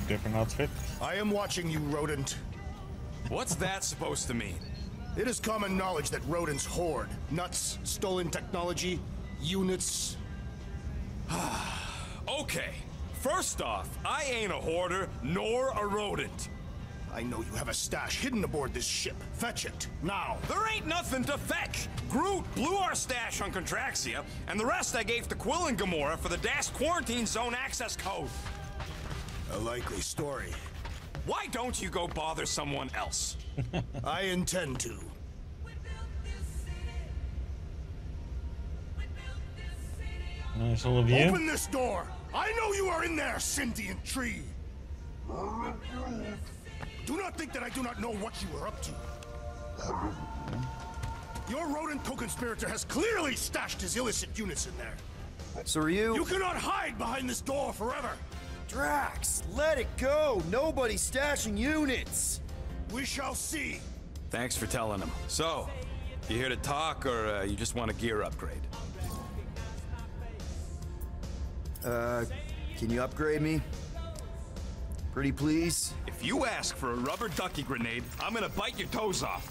different outfit. I am watching you, rodent. What's that supposed to mean? It is common knowledge that rodents hoard nuts, stolen technology, units. Okay, first off, I ain't a hoarder nor a rodent. I know you have a stash hidden aboard this ship. Fetch it, now. There ain't nothing to fetch. Groot blew our stash on Contraxia, and the rest I gave to Quill and Gamora for the DAS quarantine zone access code. A likely story. Why don't you go bother someone else? I intend to. Nice little view. Open this door! I know you are in there, sentient tree! Do not think that I do not know what you are up to. Your rodent co-conspirator has clearly stashed his illicit units in there. So are you? You cannot hide behind this door forever. Drax, let it go! Nobody's stashing units! We shall see. Thanks for telling him. So, you here to talk, or you just want a gear upgrade? Can you upgrade me? Pretty please? If you ask for a rubber ducky grenade, I'm gonna bite your toes off.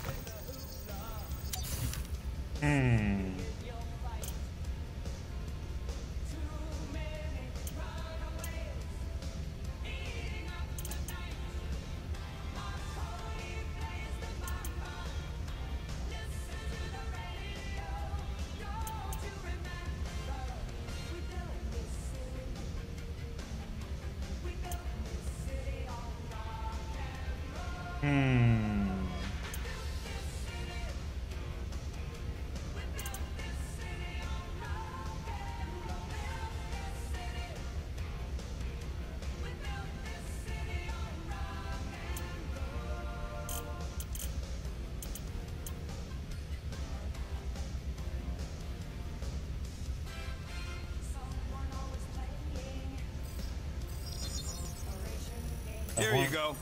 Here you go.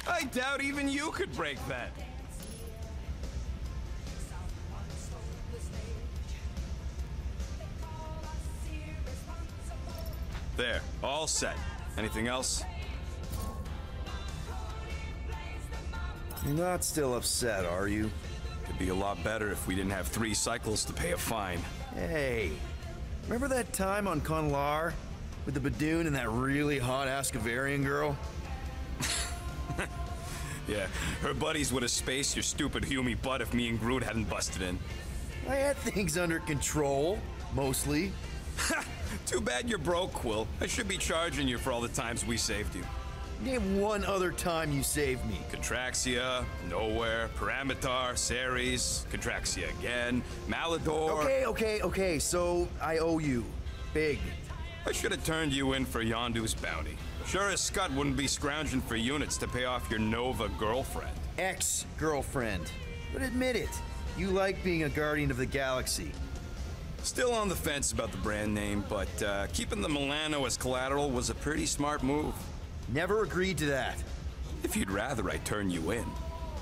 I doubt even you could break that. There, all set. Anything else? You're not still upset, are you? Could be a lot better if we didn't have 3 cycles to pay a fine. Hey, remember that time on Conlar with the Badoon and that really hot Ascavarian girl? Yeah, her buddies would have spaced your stupid Hume butt if me and Groot hadn't busted in. I had things under control, mostly. Too bad you're broke, Quill. I should be charging you for all the times we saved you. Name one other time you saved me. Contraxia, Nowhere, Paramitar, Ceres, Contraxia again, Malador. Okay, so I owe you. Big. I should have turned you in for Yondu's bounty. Sure as Scott wouldn't be scrounging for units to pay off your Nova girlfriend. Ex-girlfriend. But admit it, you like being a Guardian of the Galaxy. Still on the fence about the brand name, but keeping the Milano as collateral was a pretty smart move. Never agreed to that. If you'd rather I turn you in.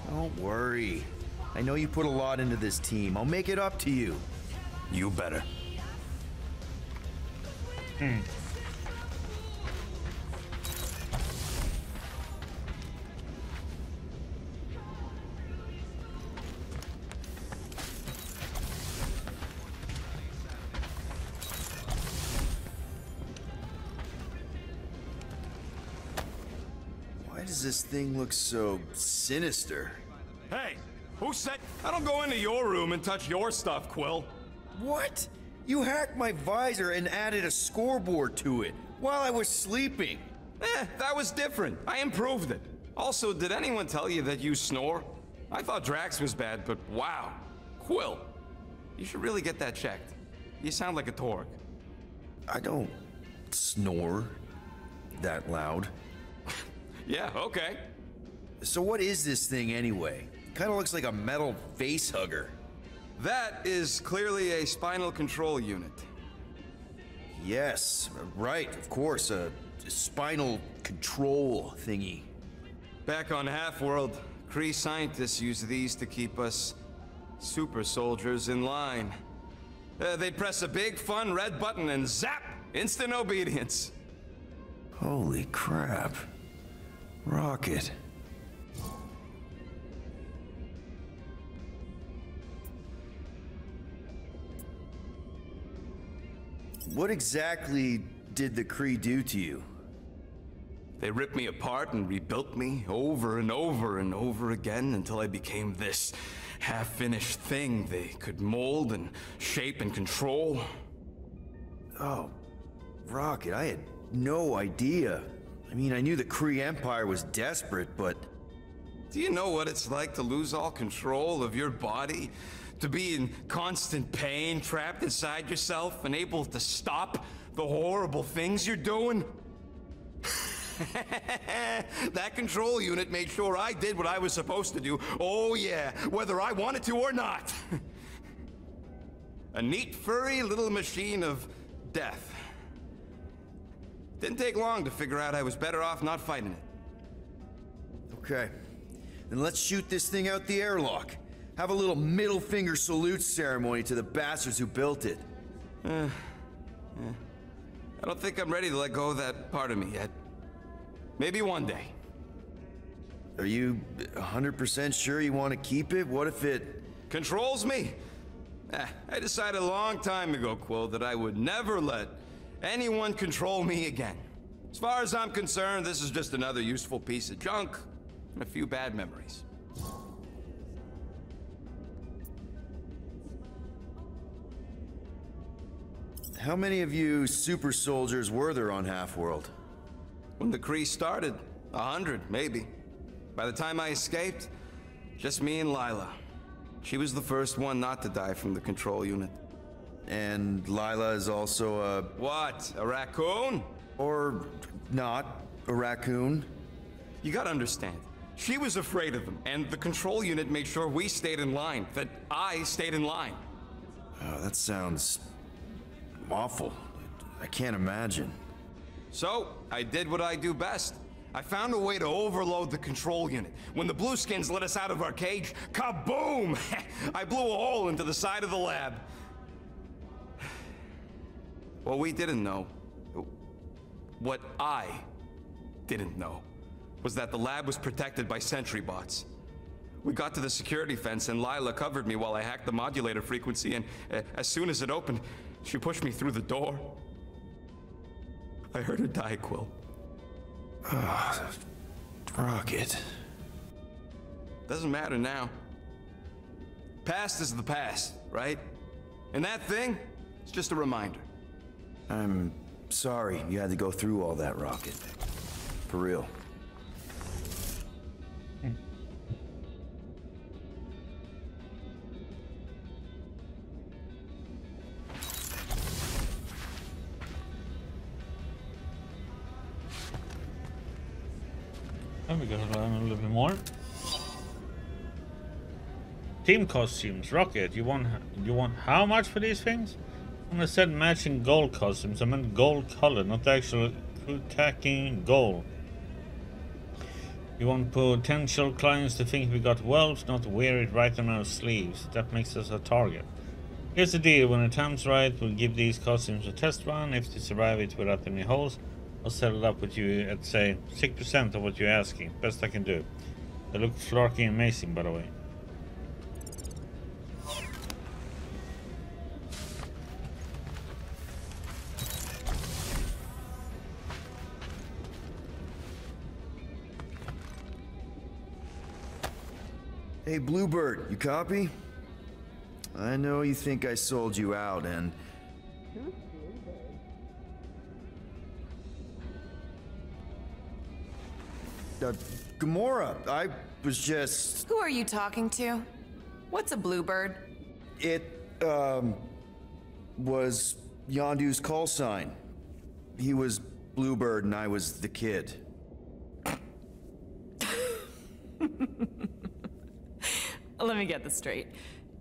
Don't worry. I know you put a lot into this team. I'll make it up to you. You better. Why does this thing look so sinister? Hey, who said I don't go into your room and touch your stuff, Quill? What? You hacked my visor and added a scoreboard to it while I was sleeping. That was different. I improved it. Also, did anyone tell you that you snore? I thought Drax was bad, but wow. Quill, you should really get that checked. You sound like a Torg. I don't snore that loud. Yeah, okay. So what is this thing anyway? Kind of looks like a metal face hugger. That is clearly a spinal control unit. Yes, right, of course, a spinal control thingy. Back on Half-World, Kree scientists use these to keep us super soldiers in line. They'd press a big, fun red button and zap! Instant obedience. Holy crap. Rocket. What exactly did the Kree do to you? They ripped me apart and rebuilt me over and over and over again until I became this half-finished thing they could mold and shape and control. Oh, Rocket, I had no idea. I mean, I knew the Kree Empire was desperate, but... Do you know what it's like to lose all control of your body? To be in constant pain, trapped inside yourself, unable to stop the horrible things you're doing? That control unit made sure I did what I was supposed to do. Oh yeah, whether I wanted to or not. A neat, furry little machine of death. Didn't take long to figure out I was better off not fighting it. Okay, then let's shoot this thing out the airlock. Have a little middle finger salute ceremony to the bastards who built it. I don't think I'm ready to let go of that part of me yet. Maybe one day. Are you 100% sure you want to keep it? What if it... Controls me? I decided a long time ago, Quill, that I would never let anyone control me again. As far as I'm concerned, this is just another useful piece of junk and a few bad memories. How many of you super soldiers were there on Half-World? When the Kree started, 100, maybe. By the time I escaped, just me and Lila. She was the first one not to die from the control unit. And Lila is also a... What? A raccoon? Or not, a raccoon? You gotta understand. She was afraid of them, and the control unit made sure we stayed in line, that I stayed in line. Oh, that sounds... awful. I can't imagine. So, I did what I do best. I found a way to overload the control unit. When the Blueskins let us out of our cage, kaboom! I blew a hole into the side of the lab. What we didn't know, what I didn't know, was that the lab was protected by sentry bots. We got to the security fence and Lila covered me while I hacked the modulator frequency, and as soon as it opened, she pushed me through the door. I heard her die, Quill. Rocket. Doesn't matter now. Past is the past, right? And that thing, it's just a reminder. I'm sorry you had to go through all that, Rocket. For real. And we gotta learn a little bit more. Team costumes, Rocket. You want how much for these things? When I said matching gold costumes, I meant gold color, not the actual attacking gold. You want potential clients to think we got whelps, not wear it right on our sleeves. That makes us a target. Here's the deal, when the time's right, we'll give these costumes a test run. If they survive it without any holes, I'll set it up with you at, say, 6% of what you're asking. Best I can do. They look flarky amazing, by the way. Hey, Bluebird, you copy? I know you think I sold you out, and... Gamora, I was just... Who are you talking to? What's a bluebird? It, was Yondu's call sign. He was Bluebird and I was the kid. Let me get this straight.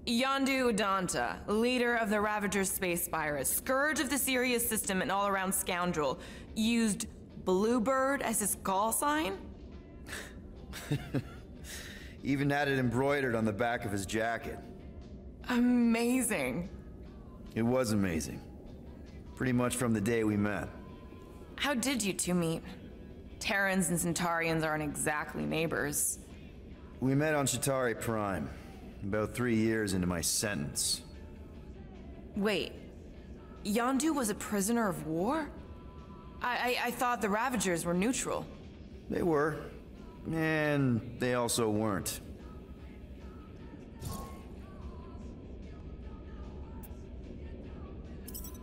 Yondu Udonta, leader of the Ravager space virus, scourge of the Sirius system and all-around scoundrel, used Bluebird as his call sign? Even had it embroidered on the back of his jacket. Amazing. It was amazing. Pretty much from the day we met. How did you two meet? Terrans and Centaurians aren't exactly neighbors. We met on Chitauri Prime, about 3 years into my sentence. Wait, Yondu was a prisoner of war? I thought the Ravagers were neutral. They were, and they also weren't.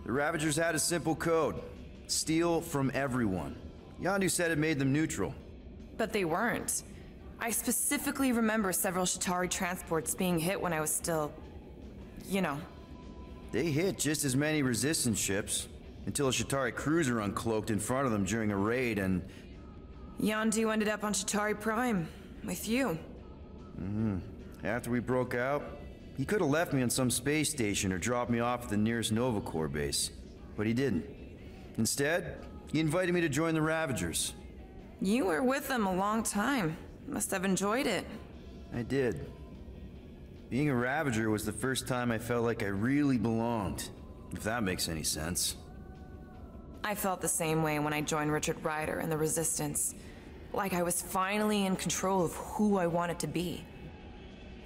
The Ravagers had a simple code. Steal from everyone. Yondu said it made them neutral. But they weren't. I specifically remember several Chitauri transports being hit when I was still... you know. They hit just as many resistance ships, until a Chitauri cruiser uncloaked in front of them during a raid and... Yondu ended up on Chitauri Prime, with you. After we broke out, he could have left me on some space station or dropped me off at the nearest Nova Corps base. But he didn't. Instead, he invited me to join the Ravagers. You were with them a long time. Must have enjoyed it. I did. Being a Ravager was the first time I felt like I really belonged, if that makes any sense. I felt the same way when I joined Richard Ryder and the Resistance. Like I was finally in control of who I wanted to be.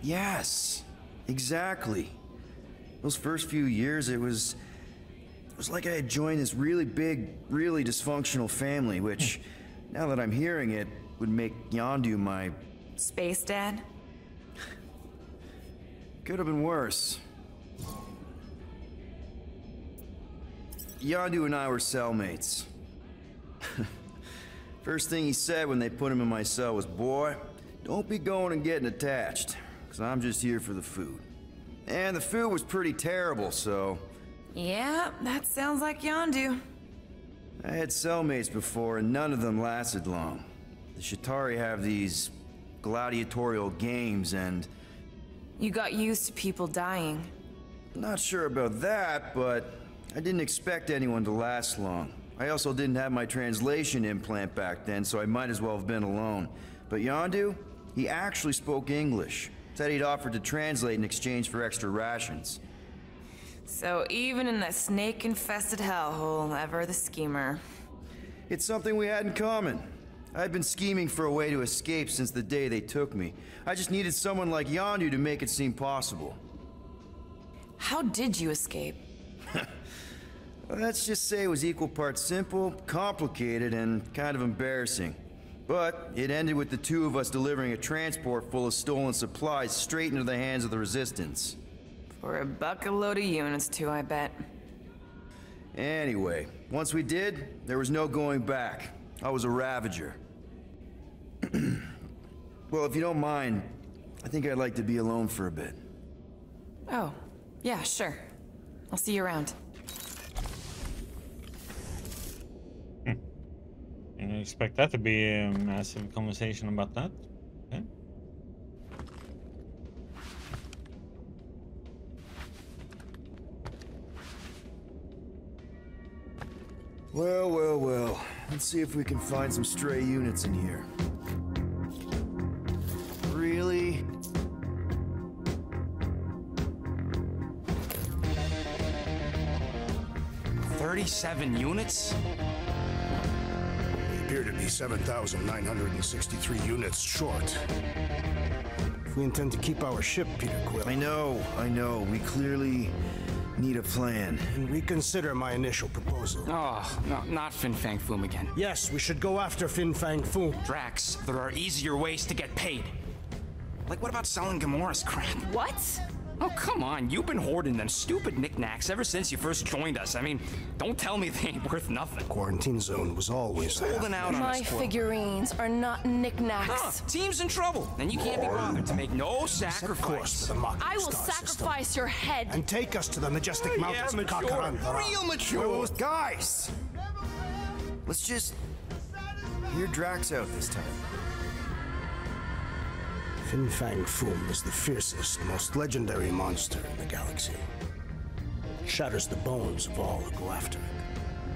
Yes, exactly. Those first few years, it was like I had joined this really big, really dysfunctional family, which, now that I'm hearing it, would make Yondu my... Space Dad? Could have been worse. Yondu and I were cellmates. First thing he said when they put him in my cell was, "Boy, don't be going and getting attached, because I'm just here for the food." And the food was pretty terrible, so... Yeah, that sounds like Yondu. I had cellmates before, and none of them lasted long. The Chitauri have these gladiatorial games, and... You got used to people dying. Not sure about that, but I didn't expect anyone to last long. I also didn't have my translation implant back then, so I might as well have been alone. But Yondu, he actually spoke English. Said he'd offered to translate in exchange for extra rations. So even in that snake-infested hellhole, ever the schemer. It's something we had in common. I'd been scheming for a way to escape since the day they took me. I just needed someone like Yondu to make it seem possible. How did you escape? Let's just say it was equal parts simple, complicated, and kind of embarrassing. But it ended with the two of us delivering a transport full of stolen supplies straight into the hands of the Resistance. For a bucket-load of units too, I bet. Anyway, once we did, there was no going back. I was a Ravager. Well, if you don't mind, I think I'd like to be alone for a bit. Oh, yeah, sure. I'll see you around. You expect that to be a massive conversation about that? Okay. Well, well, well. Let's see if we can find some stray units in here. Really? $37 units? We appear to be 7,963 units short. If we intend to keep our ship, Peter Quill, I know. We clearly need a plan. and reconsider my initial proposal. Oh, no, not Fin Fang Foom again. Yes, we should go after Fin Fang Foom. Drax, there are easier ways to get paid. Like, what about selling Gamora's crap? What? Oh, come on. You've been hoarding them stupid knickknacks ever since you first joined us. I mean, don't tell me they ain't worth nothing. Quarantine zone was always there. Holding out on My us, Quill. figurines are not knickknacks. Team's in trouble, and you can't be bothered to make no Set a course sacrifice. for the Mocking I will Star sacrifice system your head. and take us to the majestic mountains of Kakaran. Real mature. Guys! Let's just hear Drax out this time. Fin Fang Foom is the fiercest, most legendary monster in the galaxy. It shatters the bones of all who go after it.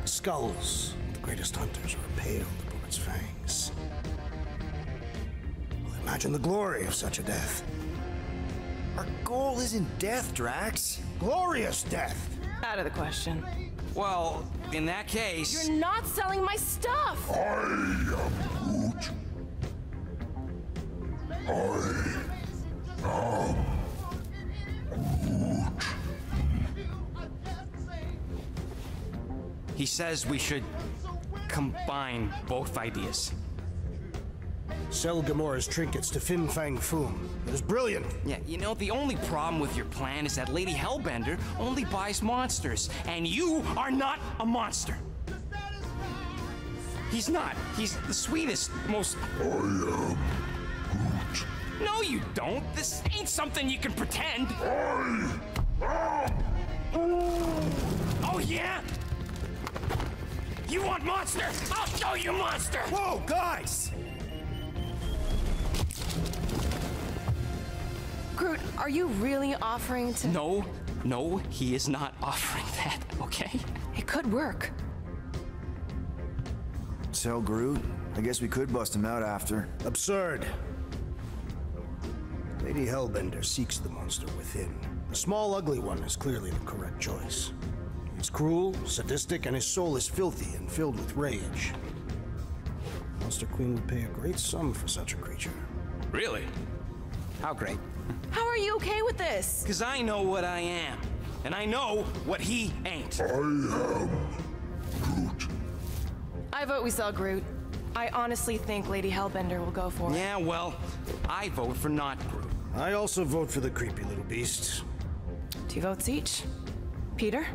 Skulls, the greatest hunters, are impaled upon its fangs. Well, imagine the glory of such a death. Our goal isn't death, Drax. Glorious death. Out of the question. Well, in that case... You're not selling my stuff! He says we should combine both ideas. Sell Gamora's trinkets to Fin Fang Foom. It is brilliant. Yeah, you know, the only problem with your plan is that Lady Hellbender only buys monsters, and you are not a monster. He's not. He's the sweetest, most... I am Groot. No, you don't. This ain't something you can pretend. Oh, yeah? You want monster? I'll show you monster! Whoa, guys! Groot, are you really offering to... No, he is not offering that, okay? It could work. Sell Groot? I guess we could bust him out after. Absurd. Lady Hellbender seeks the monster within. The small, ugly one is clearly the correct choice. He's cruel, sadistic, and his soul is filthy and filled with rage. Monster Queen would pay a great sum for such a creature. Really? How great? How are you okay with this? Because I know what I am, and I know what he ain't. I vote we sell Groot. I honestly think Lady Hellbender will go for it. Yeah, well, I vote for not Groot. I also vote for the creepy little beast. 2 votes each. Peter?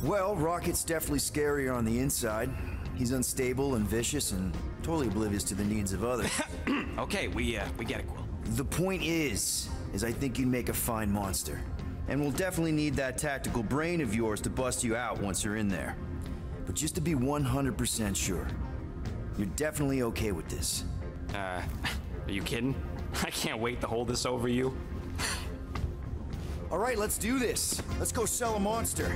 Well, Rocket's definitely scarier on the inside. He's unstable and vicious and totally oblivious to the needs of others. Okay, we get it, Quill. The point is I think you'd make a fine monster. And we'll definitely need that tactical brain of yours to bust you out once you're in there. But just to be 100% sure, you're definitely okay with this. Are you kidding? I can't wait to hold this over you. All right, let's do this. Let's go sell a monster.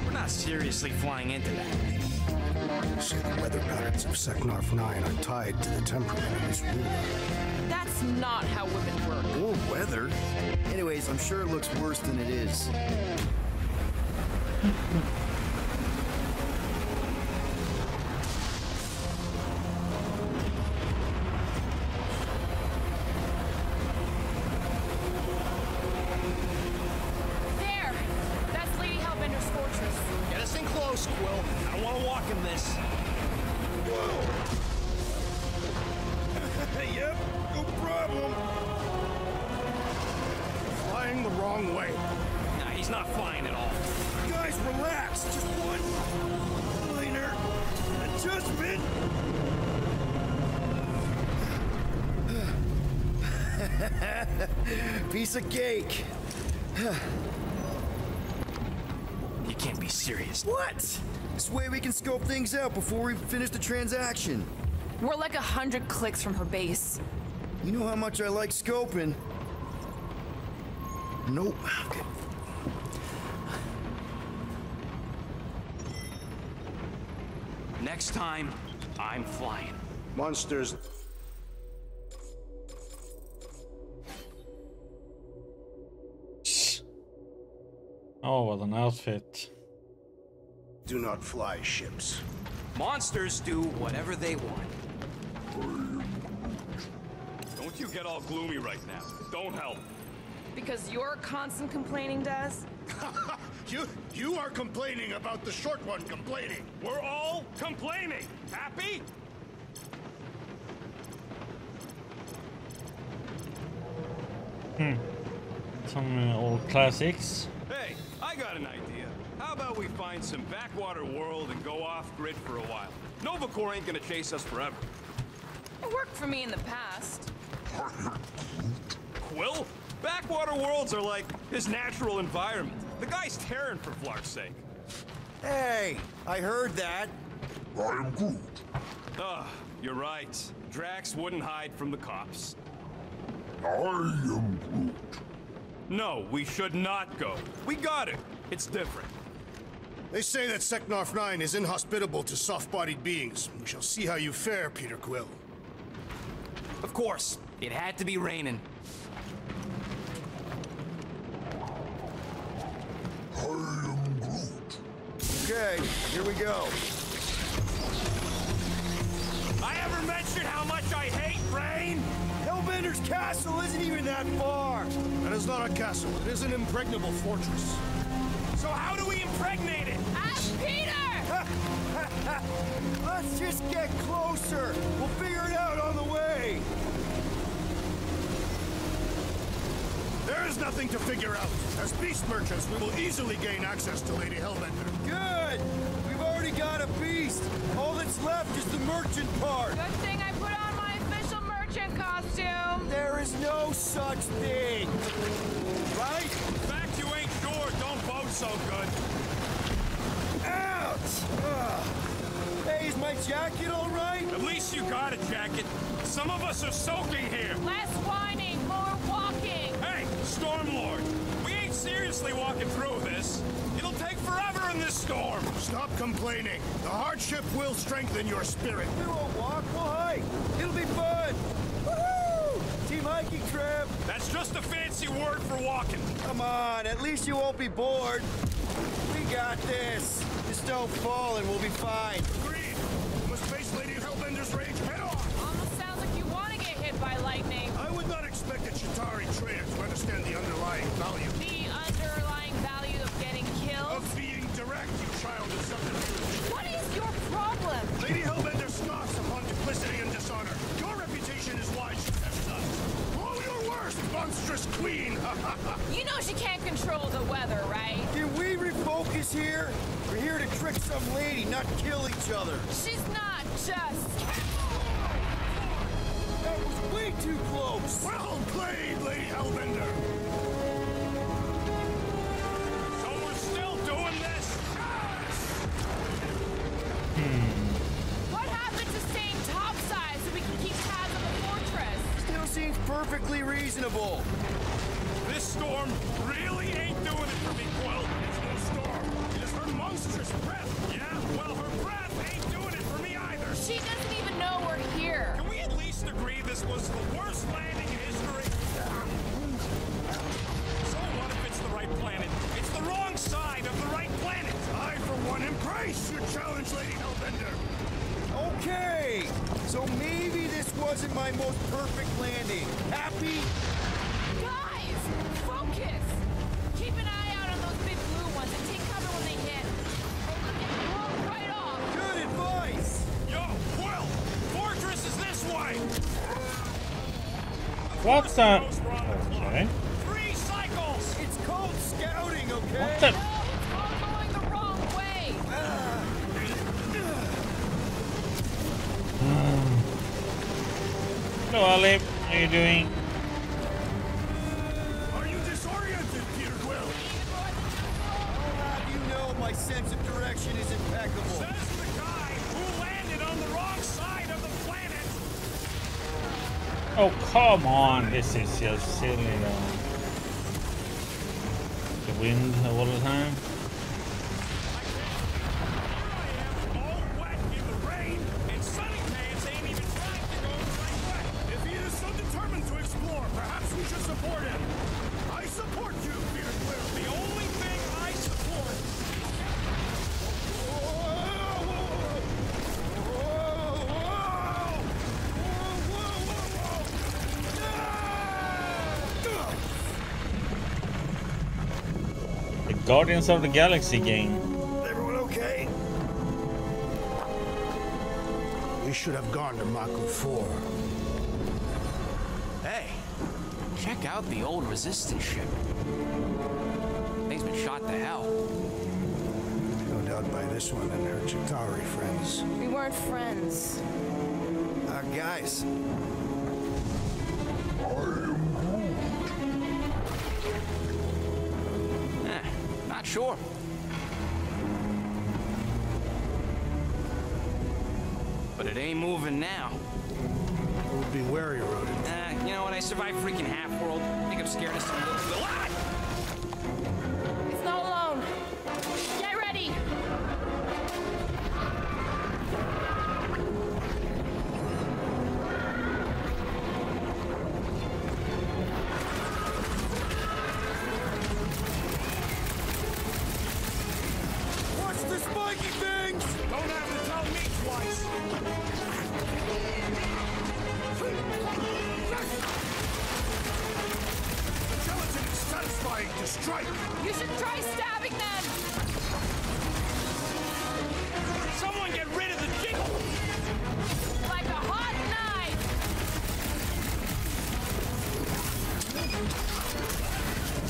We're not seriously flying into that. Say the weather patterns of Seknarf 9 are tied to the temperament of his ruler. That's not how women work. Or weather. Anyways, I'm sure it looks worse than it is. There! That's Lady Hellbender's fortress. Get us in close, Quill. I don't want to walk in this. Yep, no problem. Flying the wrong way. Nah, he's not flying at all. Guys, relax. Just one minor adjustment. Piece of cake. You can't be serious. What? This way we can scope things out before we finish the transaction. We're like 100 clicks from her base. You know how much I like scoping. Nope. Okay. Next time, I'm flying. Monsters. Oh, what an outfit. Do not fly ships. Monsters do whatever they want. Don't you get all gloomy right now. Don't help. Because your constant complaining does? You are complaining about the short one complaining. We're all complaining. Happy? Some old classics. Hey, I got an idea. How about we find some backwater world and go off-grid for a while? Nova Corps ain't gonna chase us forever. It worked for me in the past. Quill? Backwater worlds are like his natural environment. The guy's tearing for Flark's sake. Hey, I heard that. You're right. Drax wouldn't hide from the cops. No, we should not go. We got it. It's different. They say that Seknarf 9 is inhospitable to soft-bodied beings. We shall see how you fare, Peter Quill. Of course. It had to be raining. Okay, here we go. I ever mentioned how much I hate rain? Hellbender's castle isn't even that far. That is not a castle. It is an impregnable fortress. So how do we impregnate it? Ask Peter! Let's just get closer. We'll figure it out on the way. There is nothing to figure out. As beast merchants, we will easily gain access to Lady Hellbender. Good. We've already got a beast. All that's left is the merchant part. Good thing I put on my official merchant costume. There is no such thing. Right? In fact, you ain't sure. Don't vote so good. Ouch! Ugh. Hey, is my jacket all right? At least you got a jacket. Some of us are soaking here. Less whining, more walking. Hey, Stormlord, we ain't seriously walking through this. It'll take forever in this storm. Stop complaining. The hardship will strengthen your spirit. We won't walk, we'll hike. It'll be fun. Woohoo! Team hiking trip. That's just a fancy word for walking. Come on, at least you won't be bored. We got this. Just don't fall and we'll be fine. Agreed. We must face Lady Hellbender's rage head on. Almost sounds like you want to get hit by lightning. I would not expect a Chitauri trader to understand the underlying value. The underlying value of getting killed? Of being direct, you child of subterfuge. What is your problem? Lady Hellbender scoffs upon duplicity and dishonor. Your reputation is why she tests us. Blow your worst, monstrous queen! You know she can't control the weather, right? Can we refocus here? We're here to trick some lady, not kill each other. She's not just... That was way too close. Well played, Lady Hellbender! So we're still doing this? What happened to staying topside so we can keep tabs on the fortress? Still seems perfectly reasonable. This storm really ain't doing it for me, Quill. It's no storm. It is her monstrous breath. Yeah, well, her breath ain't doing it for me either. She doesn't even know we're here. Can we at least agree this was the worst landing in history? So what if it's the right planet? It's the wrong side of the right planet. I, for one, embrace your challenge, Lady Hellbender. Okay, so maybe this wasn't my most perfect landing. Happy? Guys, focus! Keep an eye out on those big blue ones and take cover when they hit. Or they'll get blown right off. Good advice. Yo, Quill! Fortress is this way! What's that? Okay. 3 cycles! It's called scouting, okay? What the? No, it's all going the wrong way. Hello, Ali. How are you doing? Are you disoriented, Peter Quill? I'll have you know my sense of direction is impeccable. Says the guy who landed on the wrong side of the planet! Oh, come on. This is just silly, though. The wind all the time. All wet in the rain, and Sunny Pants ain't even trying to go the right way. If he is so determined to explore, perhaps we should support him. I support you, Peter Quill. The only thing I support The Guardians of the Galaxy game. Everyone okay? We should have gone to Maku 4. Hey, check out the old Resistance ship. Thing's been shot to hell. No doubt by this one and her Chitauri friends. We weren't friends. Guys, Not sure. But it ain't moving now. We'll be wary, Rodent. You know know what? I survived freaking Half-World. I think I'm scared of some little... What? It's not alone. Get ready. Watch the spiky things! Don't have to tell me twice. The gelatin is satisfying to strike. You should try stabbing them. Someone get rid of the jiggle! Like a hot knife.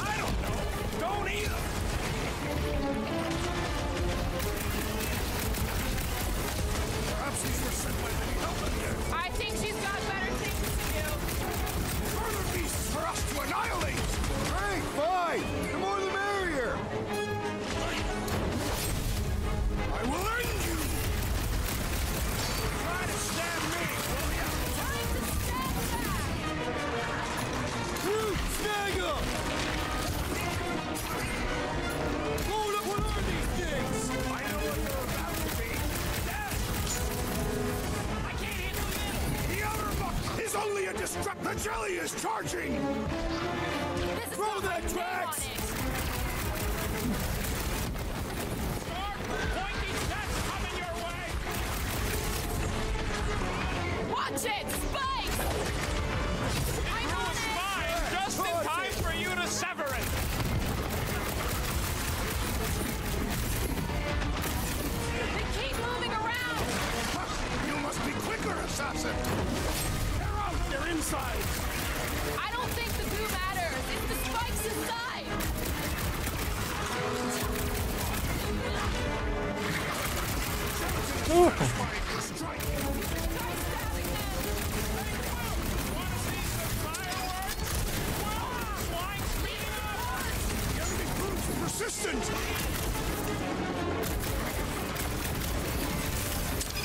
I don't know. Don't either. Perhaps these were sent by Lady Hellbender. I think she's got better things to do. Further beasts for us to annihilate! Great, fine! The more the merrier! I will end you! Try to stab me, will ya? Time to stab back. Snag 'em! Hold up, what are these things? I know what they're about to be. Death! I can't handle it! The outer muck is only a distract. The jelly is charging! This is Throw got that my name Drax! on it. Pointy sets coming your way! Watch it, Spike! I'm on it. Just in time for you to sever it! They keep moving around. You must be quicker, assassin! They're out! They're inside! I don't think the goo matters. It's the spikes inside. Strike! Try stabbing them. Want to see some fireworks? Flying speeding up! The enemy proves persistent!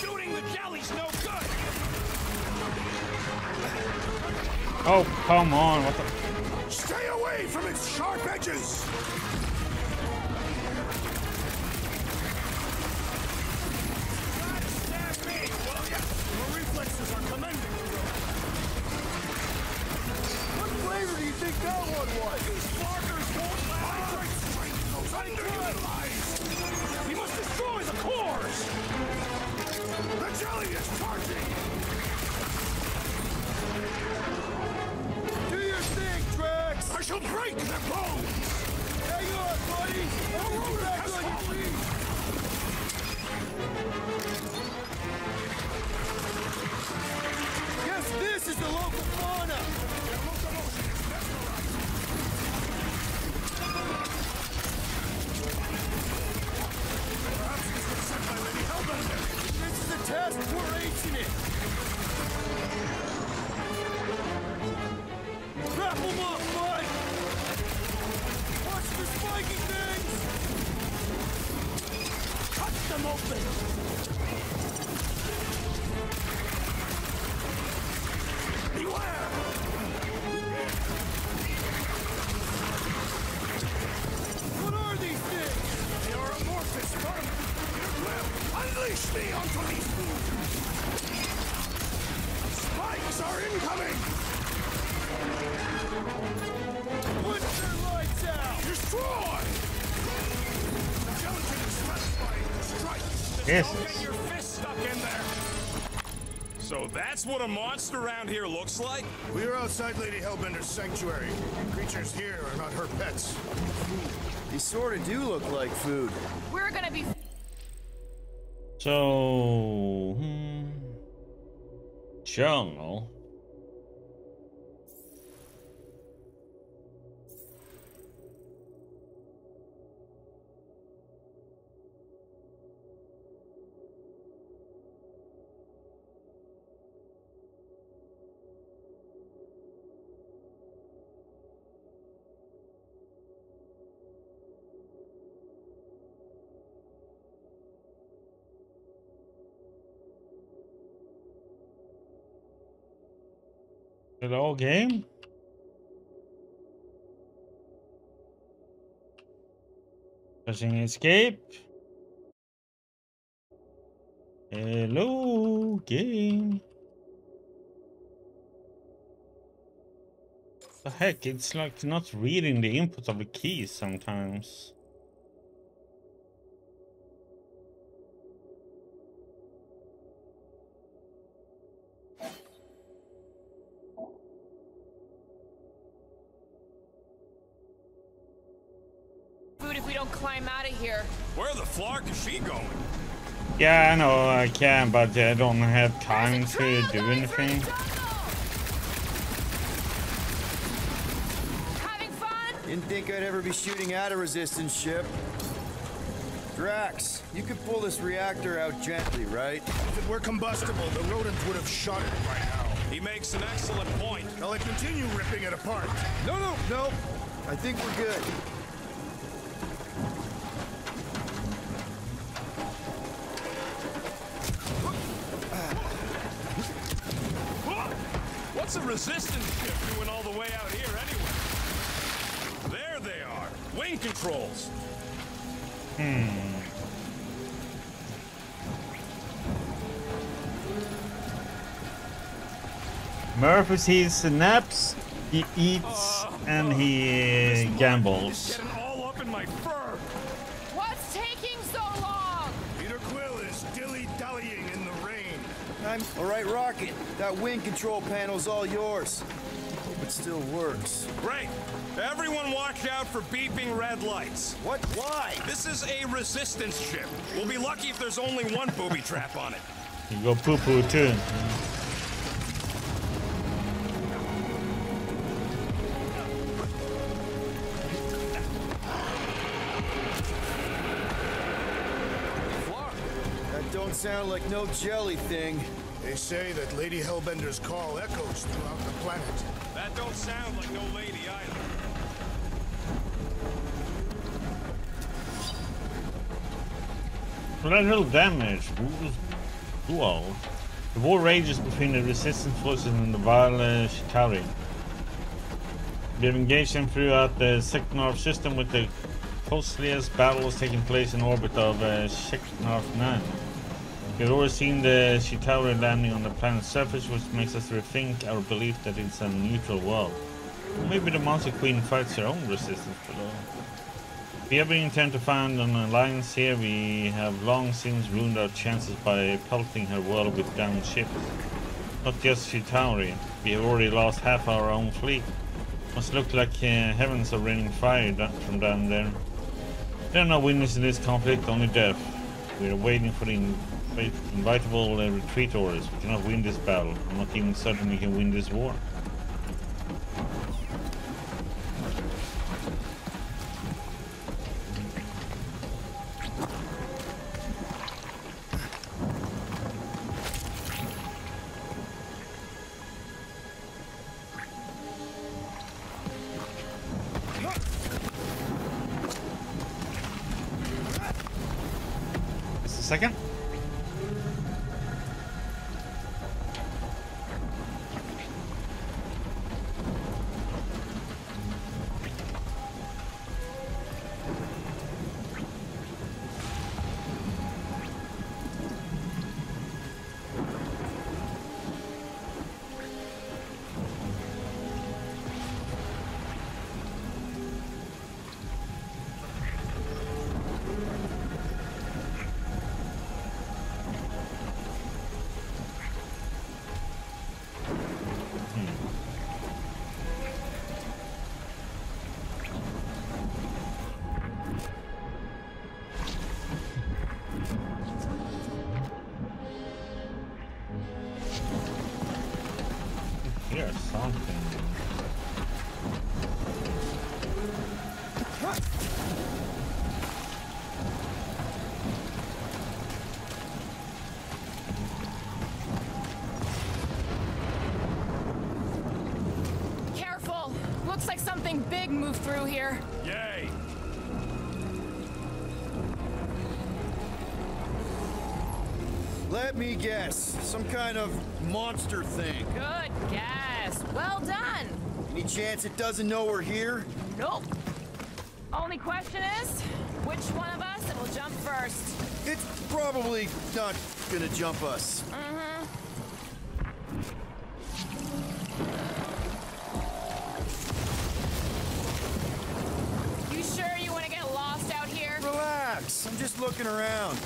Shooting the jelly's no good! Oh, come on. What the... Stay away from its sharp edges! Try to stab me, will ya? Your reflexes are commending. What flavor do you think that one was? These markers won't let our great strength goes underutilized! We must destroy the cores! The jelly is charging! Do your thing, Drax! I shall break their bones! Hang on, buddy! I'll roll back on your feet! Yes, this is the local fauna! Their locomotion is mesmerizing! Perhaps this was sent by Lady Hellbender! This is a test! We're acing it! Wrap 'em up, bud! Watch the spiky things! Cut them open! Beware! What are these things? They are amorphous vermin! Here, Quill! Unleash me onto these fools! Spikes are incoming! Put their lights out! Destroy! The gelatin is satisfying to strike! Yes. Don't get your fist stuck in there! So that's what a monster around here looks like? We are outside Lady Hellbender's sanctuary. Creatures here are not her pets. They sort of do look like food. We're gonna be. So... Jungle. Hello, game. Pressing escape. Hello, game. The heck, it's like not reading the input of the keys sometimes. Food if we don't climb out of here. Where the flark is she going? Yeah, I know I can, but I don't have time to do anything. Having fun? Didn't think I'd ever be shooting at a resistance ship. Drax, you could pull this reactor out gently, right? If it were combustible, the rodents would have shot it by now. He makes an excellent point. Shall I continue ripping it apart? No. I think we're good. What's a resistance ship doing all the way out here anyway? There they are. Wing controls. Murphy sees naps, he eats, and he gambles. Getting all up in my fur. What's taking so long? Peter Quill is dilly-dallying in the rain. All right, Rocket. That wing control panel's all yours. Hope it still works. Great. Everyone watch out for beeping red lights. What? Why? This is a resistance ship. We'll be lucky if there's only one booby trap on it. You go poo-poo too. That don't sound like no jelly thing. They say that Lady Hellbender's call echoes throughout the planet. That don't sound like no lady either. For that little damage, duel. The war rages between the resistance forces and the Val Chitauri. We have engaged them throughout the Seknarf system, with the costliest battles taking place in orbit of Seknarf 9. We have already seen the Chitauri landing on the planet's surface, which makes us rethink our belief that it's a neutral world. Or maybe the Monster Queen fights her own resistance below. If we ever intend to find an alliance here, we have long since ruined our chances by pelting her world with downed ships. Not just Chitauri, we have already lost half our own fleet. Must look like heavens are raining fire from down there. There are no winners in this conflict, only death. We are waiting for the invitable retreat orders. We cannot win this battle. I'm not even certain we can win this war. Just a second. Here's something. Careful! Looks like something big moved through here. Yay! Let me guess. Some kind of monster thing. Good guess. this. Well done. Any chance it doesn't know we're here? Nope. Only question is, which one of us will jump first? It's probably not gonna jump us. You sure you want to get lost out here? Relax, I'm just looking around.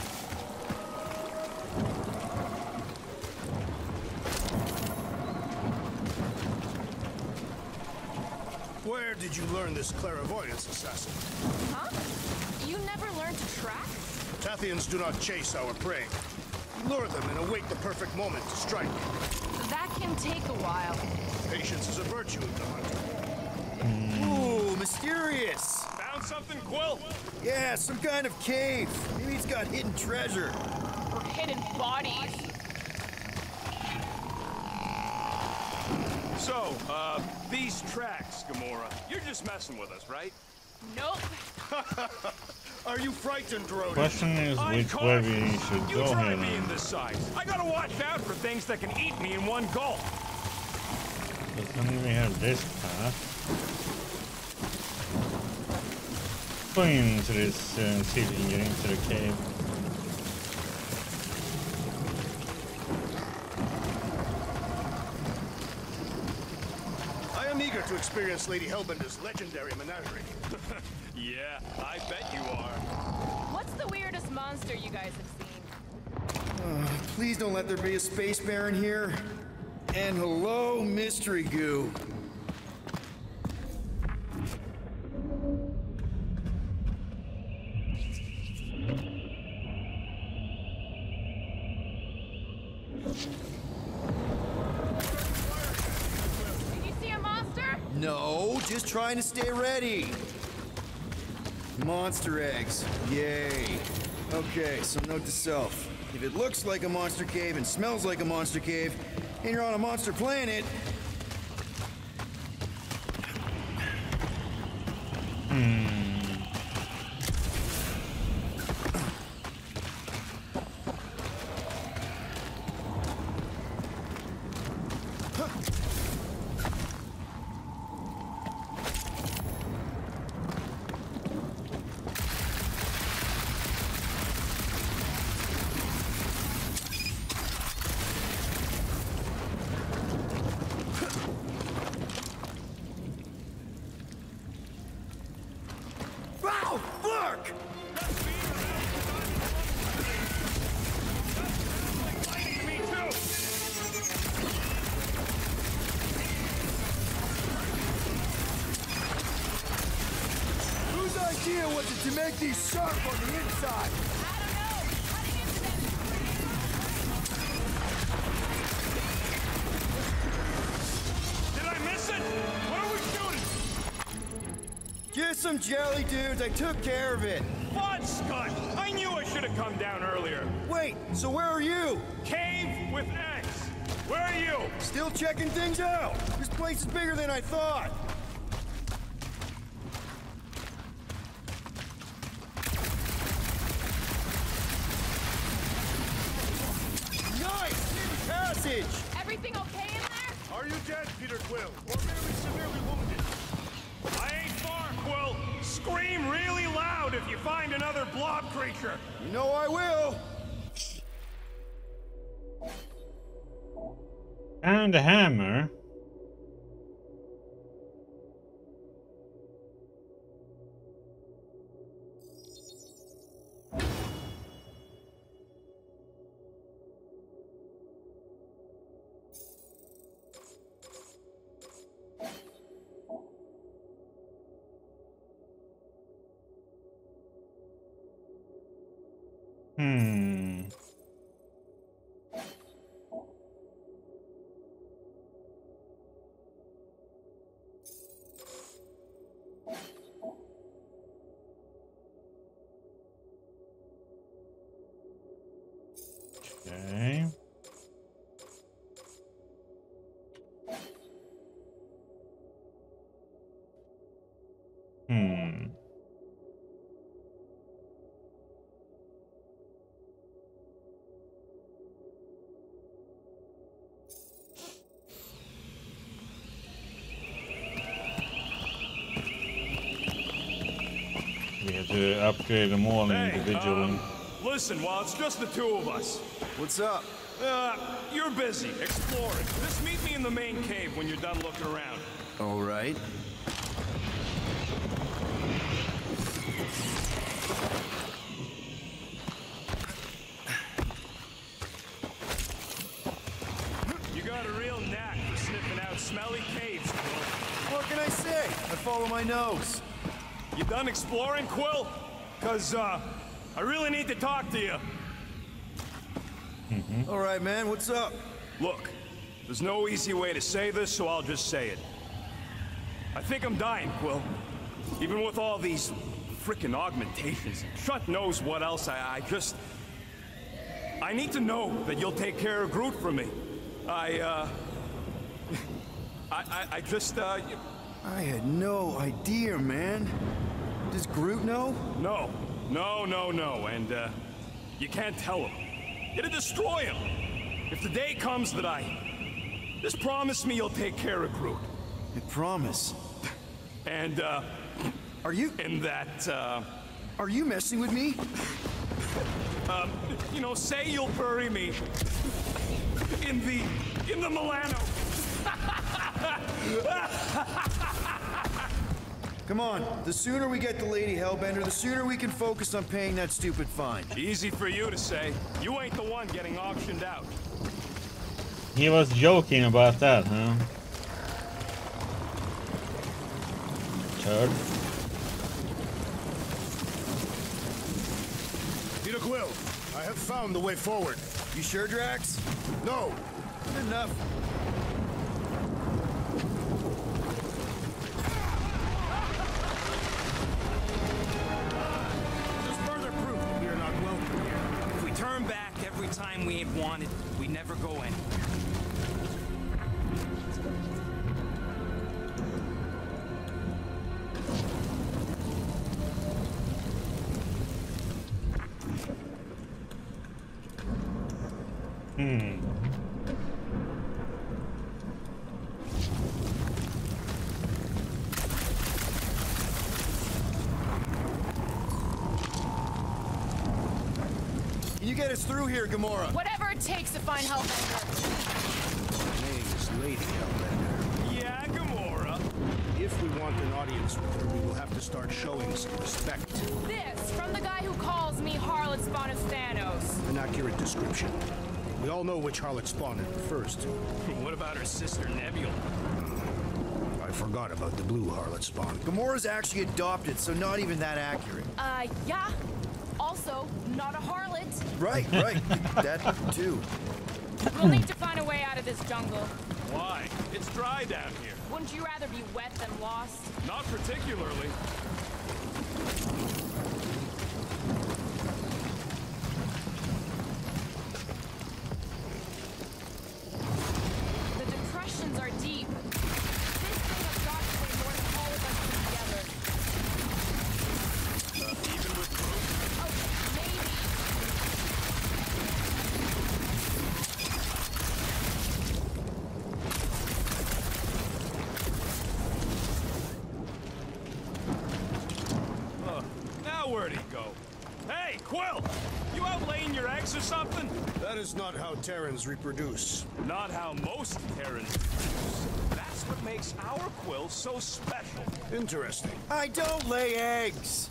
Where did you learn this clairvoyance, assassin? Huh? You never learned to track? Tathians do not chase our prey. Lure them and await the perfect moment to strike. That can take a while. Patience is a virtue of the hunter. Ooh, mysterious. Found something, Quill? Yeah, some kind of cave. Maybe it's got hidden treasure. Or hidden bodies. So, these tracks, Gamora, you're just messing with us, right? Nope. Are you frightened, Rhodey? Question is which way we should You go try here being now. this size. I gotta watch out for things that can eat me in one gulp. Because then we have this path. Going into this, see if we can get into the cave. I am eager to experience Lady Hellbender's legendary menagerie. Yeah, I bet you are. What's the weirdest monster you guys have seen? Please don't let there be a space baron here. And hello, mystery goo. Did you see a monster? No, just trying to stay ready. Monster eggs. Yay. Okay, so note to self. If it looks like a monster cave and smells like a monster cave, and you're on a monster planet... Wow, look! Me too. Whose idea was it to make these sharp on the inside? Did I miss it? What are we shooting? Just some jelly dudes, I took care of it. Fudge, Scott! I knew I should have come down earlier. Wait, so where are you? Cave with X. Where are you? Still checking things out. This place is bigger than I thought. Nice! Hidden passage! Everything okay in there? Are you dead, Peter Quill, or merely severely wounded? I ain't far, Quill. Scream really loud if you find another blob creature. You know I will. And a hammer. Hmm. Okay. Hmm. We have to upgrade them all individually. Listen, while it's just the two of us. What's up? You're busy exploring. Just meet me in the main cave when you're done looking around. All right. You got a real knack for sniffing out smelly caves, Quill. What can I say? I follow my nose. You done exploring, Quill? 'Cause, I really need to talk to you. All right, man, what's up? Look, there's no easy way to say this, so I'll just say it. I think I'm dying, Quill. Even with all these frickin' augmentations. Shut knows what else. I need to know that you'll take care of Groot for me. I had no idea, man. Does Groot know? No. And, you can't tell him. It'll destroy him. If the day comes that just promise me you'll take care of Groot. I promise. And, Are you? and that, Are you messing with me? you know, say you'll bury me in the Milano. Come on, the sooner we get the Lady Hellbender, the sooner we can focus on paying that stupid fine. Easy for you to say. You ain't the one getting auctioned out. He was joking about that, huh? Turd. Peter Quill, I have found the way forward. You sure, Drax? No, Good enough. Just further proof that we are not welcome here. If we turn back every time we ain't wanted, we never go anywhere. Can you get us through here, Gamora? Whatever it takes to find Hellbender. my name is Lady Hellbender. Yeah, Gamora. If we want an audience with her, we will have to start showing some respect. This from the guy who calls me Harlot Spawn of Thanos. An accurate description. We all know which harlot Spawn it refers to. What about her sister Nebula? I forgot about the blue harlot Spawn. Gamora's actually adopted, so not even that accurate. Yeah. Also, not a harlot. Right. That too. We'll need to find a way out of this jungle. Why? It's dry down here. Wouldn't you rather be wet than lost? Not particularly. The depressions are deep. This thing has got to weigh more than all of us put together. Even with Groot? Oh, maybe. Now where'd he go? Hey, Quill! You out laying your eggs or something? That is not how Terrans reproduce. Not how most Terrans produce. That's what makes our Quill so special. Interesting. I don't lay eggs.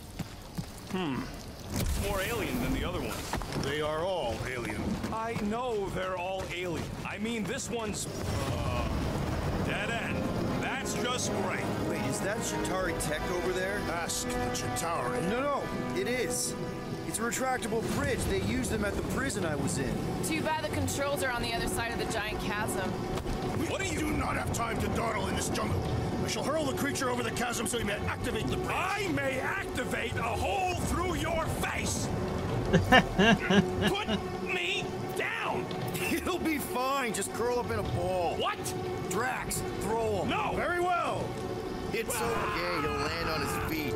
More alien than the other ones. They are all alien. I know they're all alien. I mean, this one's, dead end. That's just great. Wait, is that Chitauri tech over there? Ask the Chitauri. No, it is. It's a retractable bridge. They used them at the prison I was in. Too bad the controls are on the other side of the giant chasm. What do you not have time to dawdle in this jungle? I shall hurl the creature over the chasm so he may activate the bridge. I may activate a hole through your face! Put me down! It'll be fine. Just curl up in a ball. What? Drax, throw him. No! Very well. It's okay. He'll land on his feet.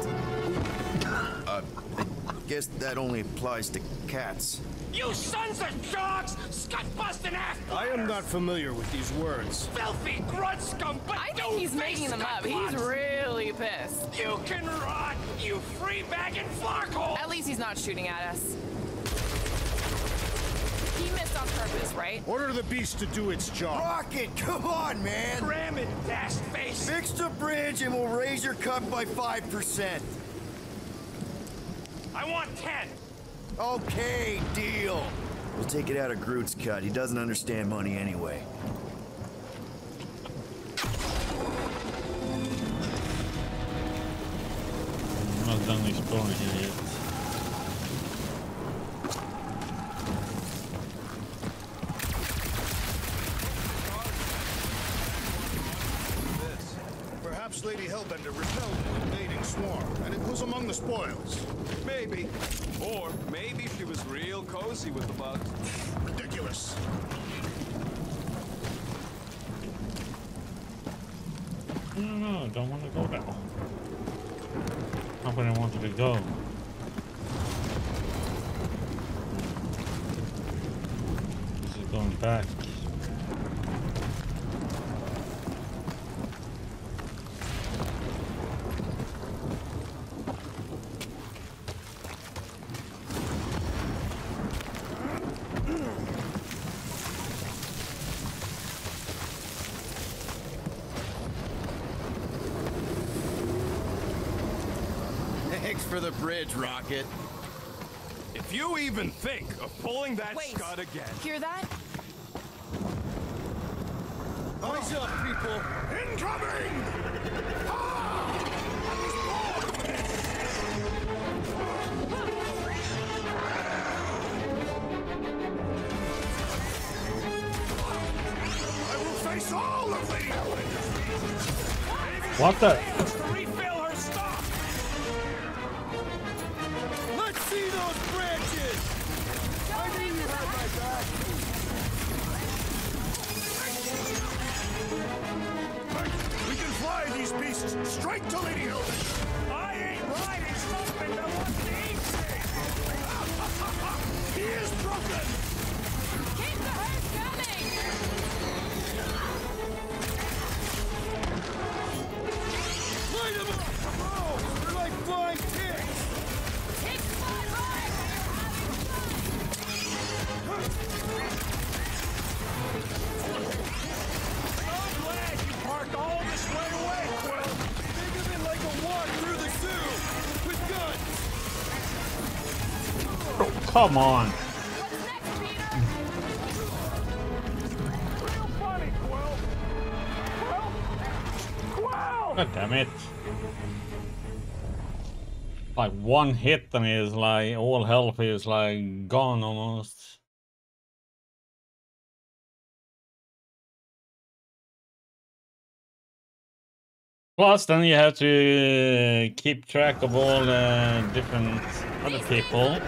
I guess that only applies to cats. You sons of dogs! Scut-busting ass! I am not familiar with these words. Filthy grunt scum! But I think he's making them up. He's really pissed. You can rot, you free-bagging flarkhole! At least he's not shooting at us. He missed on purpose, right? Order the beast to do its job. Rocket, come on, man! Ram it, dash face! Fix the bridge and we'll raise your cut by 5%. I want 10! Okay, deal. We'll take it out of Groot's cut. He doesn't understand money anyway. I'm not done exploring here yet. Perhaps Lady Hellbender repelled an invading swarm, and it was among the spoils. Maybe. Or maybe she was real cozy with the bugs. Ridiculous. No, don't want to go that one. Not where I wanted to go. This is going back. Thanks for the bridge, Rocket. If you even think of pulling that Wait. scud again. Hear that? Eyes up, people! Incoming! I will face all of Lady Hellbender's beasts! What the? Refill her stock! Let's see those branches! I knew you had my back! We can fly these beasts straight to Lady Hellbender! I ain't riding something that wants to eat me! He is broken! Keep the herd coming! Light him up! Oh, they're like flying ticks! Take the spot right where you're I'm glad you parked all this way away, Quill! Think of it like a walk through the zoo! With guns! Oh, come on. What's next, Peter? Real funny, Quill! Quill? Quill! God damn it. Like one hit and is like all health is like gone almost. Plus then you have to keep track of all the different other people.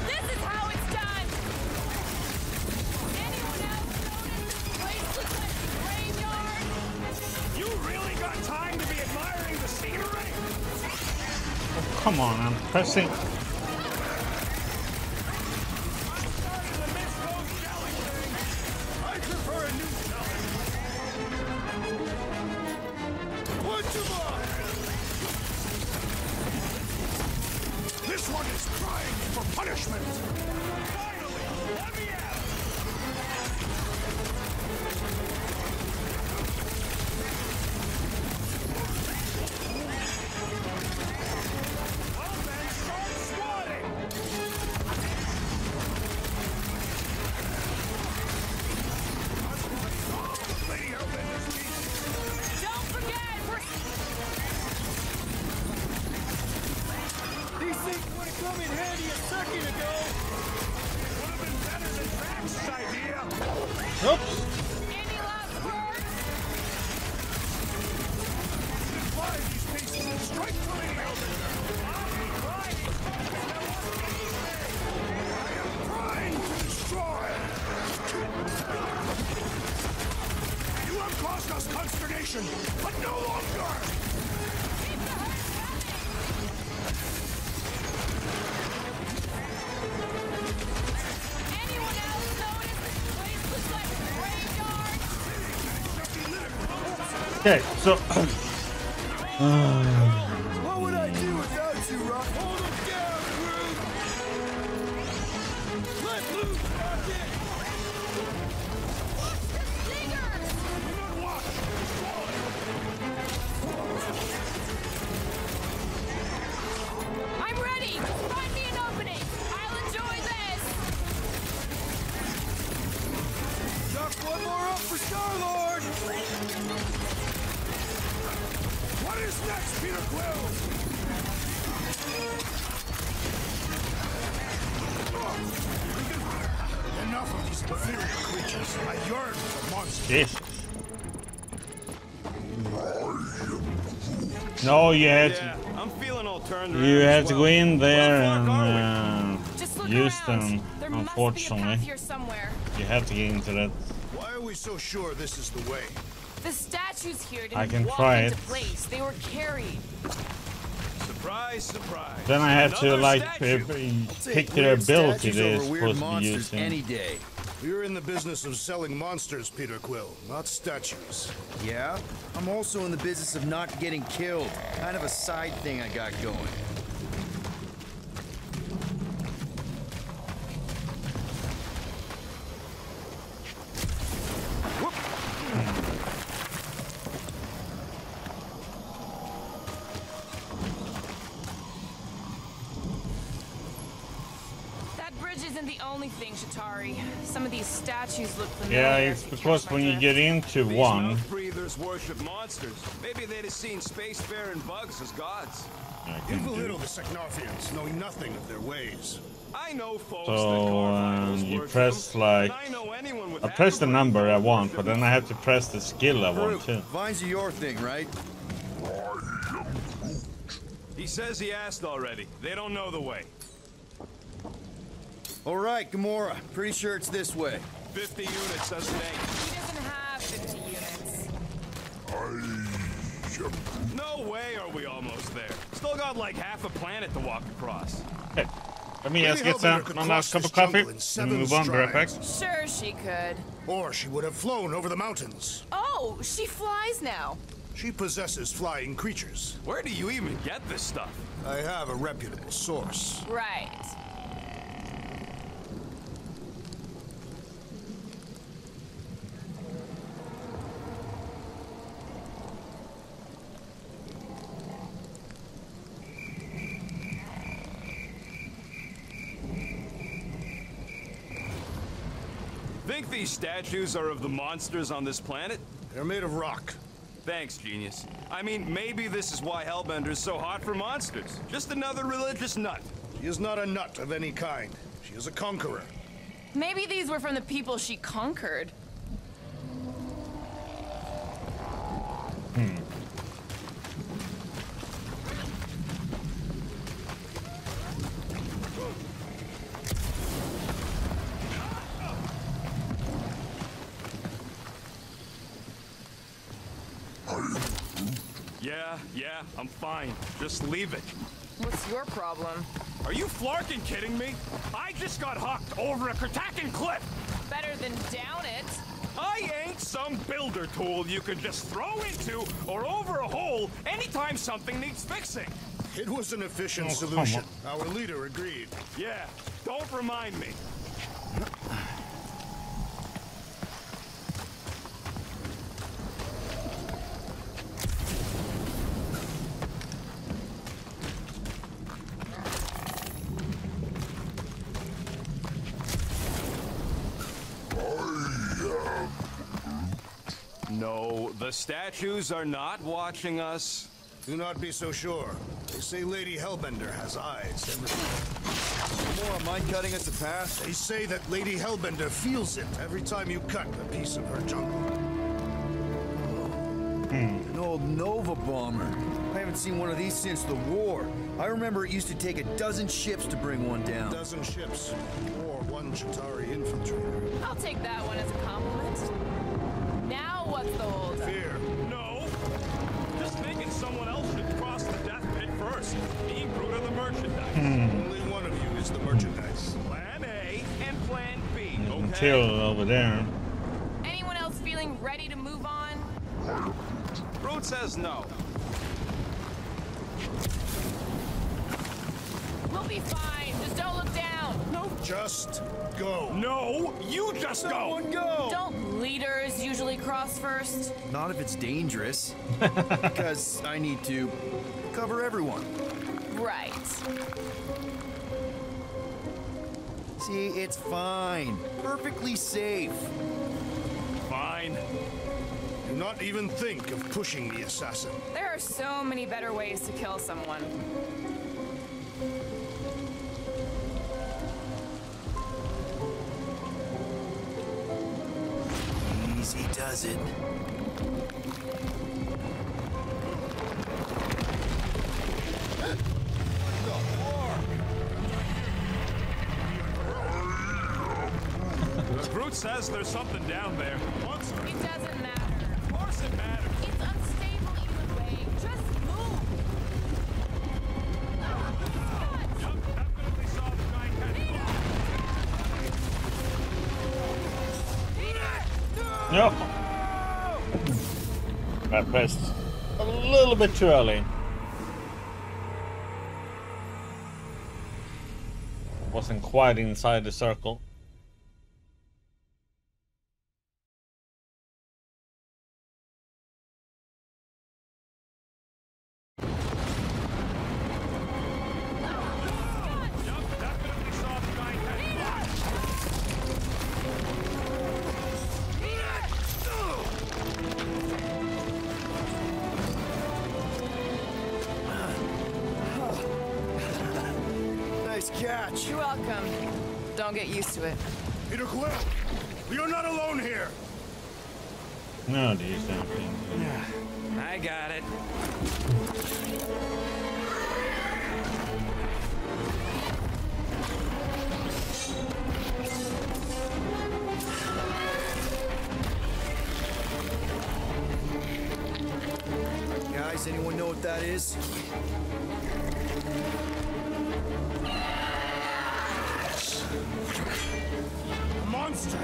This is how it's done! Anyone else notice this place looks like a graveyard? You really got time to be admiring the scenery? Oh, come on, I'm pressing. Starting to miss those jelly things. I prefer a new challenge. What's your mind? This one is crying for punishment. Finally, let me out. Well then, start swatting. Lady Hellbender's beast. Don't forget, we're... These things would have come in handy a second ago. Would have been better than Drax's idea. Oops. Any last words? Fly these beasts straight to Lady Hellbender. I ain't riding something that wants to eat me. I am trying to destroy. You have caused us consternation, but no longer. Keep the herd coming! Anyone else notice this place looks like a graveyard? Okay, so What would I do without you, Rock? Hold him down, Groot! Let loose, Rocket! I'm ready! Find me an opening! I'll enjoy this! Chuck one more up for Star-Lord! What is next, Peter Quill? Enough of these inferior creatures. I yearn for monsters. Jesus. No, you had Yeah, I'm feeling all turned to, around. you as had to go well. in there Where the fuck are and Just look use around. them. There must be a Unfortunately, path here somewhere. you have to get into that. Why are we so sure this is the way? The statues here didn't I can walk try into it. place. They were carried. Surprise, surprise. Then I have to Another like statue. pick their Weird ability statues they're over weird supposed to be monsters using. any day. We're in the business of selling monsters, Peter Quill, not statues. Yeah? I'm also in the business of not getting killed. Kind of a side thing I got going. That bridge isn't the only thing, Shatari. Some of these statues look familiar. Yeah, if it's you because catch my when you drift. get into These one, mouth breathers worship monsters. Maybe they'd have seen spacefaring bugs as gods. I You can do. belittle the Secnarfians, knowing nothing of their ways. I know folks So, that carve idols you worship press, them, like- and I know anyone with I press the half a number brain I want, worship but then I have to press the skill I want too. Vines are your thing, right? He says he asked already. They don't know the way. All right, Gamora. Pretty sure it's this way. 50 units doesn't ain't. He doesn't have 50 units. No way are we almost there. Still got like half a planet to walk across. Okay, let me just Lady get some Hellbender could one cross last cup this of coffee jungle in and 7 move on. Be right back. strides. Sure, she could. Or she would have flown over the mountains. Oh, she flies now. She possesses flying creatures. Where do you even get this stuff? I have a reputable source. Right. Think these statues are of the monsters on this planet? They're made of rock. Thanks, genius. I mean, maybe this is why Hellbender's so hot for monsters. Just another religious nut. She is not a nut of any kind. She is a conqueror. Maybe these were from the people she conquered. Yeah, I'm fine. Just leave it. What's your problem? Are you flarking kidding me? I just got hucked over a Kratakan cliff. Better than down it. I ain't some builder tool you can just throw into or over a hole anytime something needs fixing. It was an efficient Oh, come solution. Our leader agreed. Yeah, don't remind me. No, the statues are not watching us. Do not be so sure. They say Lady Hellbender has eyes everywhere. Gamora, mind cutting us a path? They say that Lady Hellbender feels it every time you cut a piece of her jungle. An old Nova bomber. I haven't seen one of these since the war. I remember it used to take 12 ships to bring one A down. dozen ships, or one Chitauri infiltrator. I'll take that one as a compliment. Now what's the holdup? Fear. No. Just thinking someone else should cross the death pit first. Me, Groot, or the merchandise. Only one of you is the merchandise. Plan A and Plan B, okay? Until over there. Anyone else feeling ready to move on? Brute says no. We'll be fine. Just don't look down. No, just go. No, you just go. Someone go. Don't leaders usually cross first? Not if it's dangerous. Because I need to cover everyone. Right. See, it's fine. Perfectly safe. Fine. Do not even think of pushing the assassin. There are so many better ways to kill someone. Easy does it. Brute says there's something down there. It doesn't matter. Of course it matters. It's unstable either way. Just move. Yup, definitely saw the giant head. No. I pressed a little bit too early. Wasn't quite inside the circle. Nice catch. You're welcome. Don't get used to it. Peter Quill, you're not alone here. No, these damn things. I got it. Guys, anyone know what that is? Monster.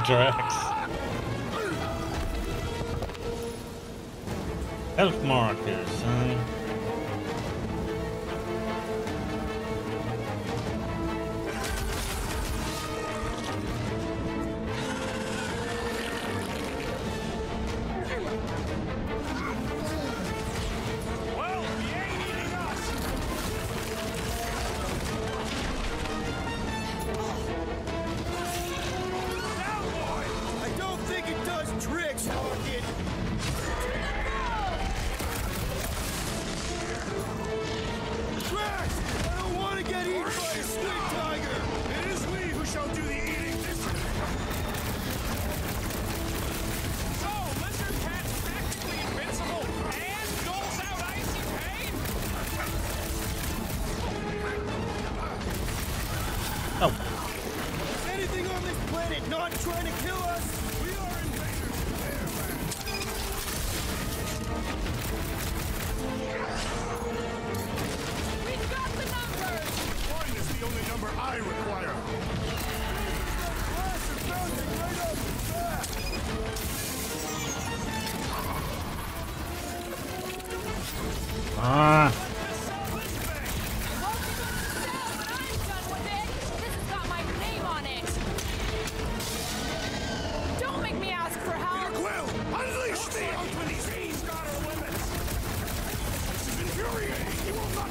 Drax. Health markers, huh? Well, he ain't eating us. Down, boy. I don't think it does tricks, Rocket. Drax! I don't want to get eaten by a snake tiger! It is we who shall do the eating this time. So, Lizard Cat's practically invincible and doles out icy pain? Is anything on this planet not trying to kill us? We are invaders of their land. We've got the numbers. One is the only number I require. Flash is bouncing right off his back. Ah, Welcome to the cell, but I'm done with it. This has got my name on it. Don't make me ask for help. Quill, unleash the ultimate. He's got her limits. This is infuriating. He will not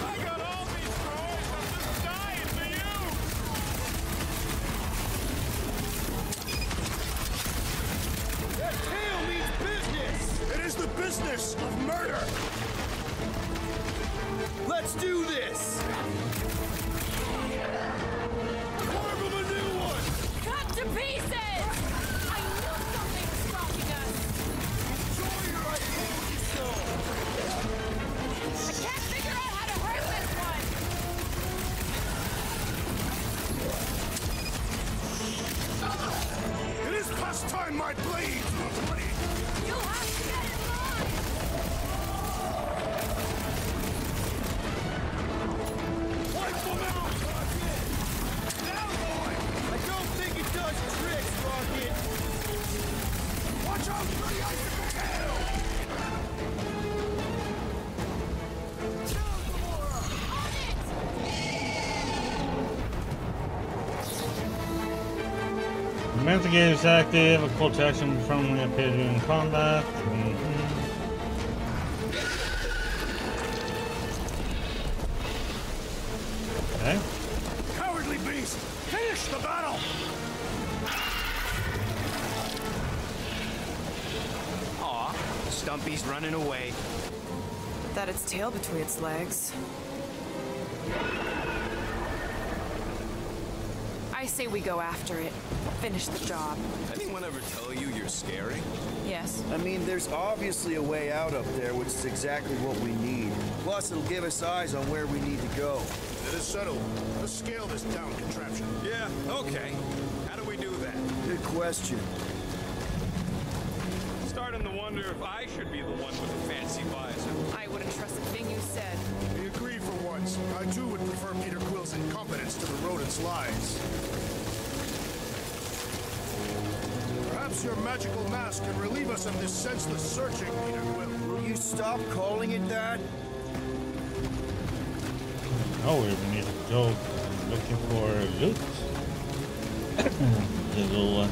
I got all these droids. I'm just dying for you. That tail means business! It is the business of murder. Let's do this! Carve him a new one. Cut to pieces. I knew something was stalking us. Enjoy your identity stone. I can't figure out how to hurt this one. It is past time my blade was ready. You'll have to get in line. Wipe them out, Rocket. Now, boy! I don't think it does tricks, Rocket! Metagame is active. A call to action from the appear during combat. Okay. Cowardly beast! Finish the battle! Aw, Stumpy's running away. That its tail between its legs. I say we go after it. Finish the job. Anyone ever tell you you're scary? Yes. I mean, there's obviously a way out up there, which is exactly what we need. Plus, it'll give us eyes on where we need to go. It is settled. Let's scale this down contraption. Yeah, okay. How do we do that? Good question. Starting to wonder if I should be the one with the fancy visor. I wouldn't trust a thing you said. We agree for once. I too would prefer Peter Quill's incompetence to the rodent's lies. Perhaps your magical mask can relieve us of this senseless searching, Peter Quill. Will you stop calling it that? Oh, we need to go looking for loot. Little.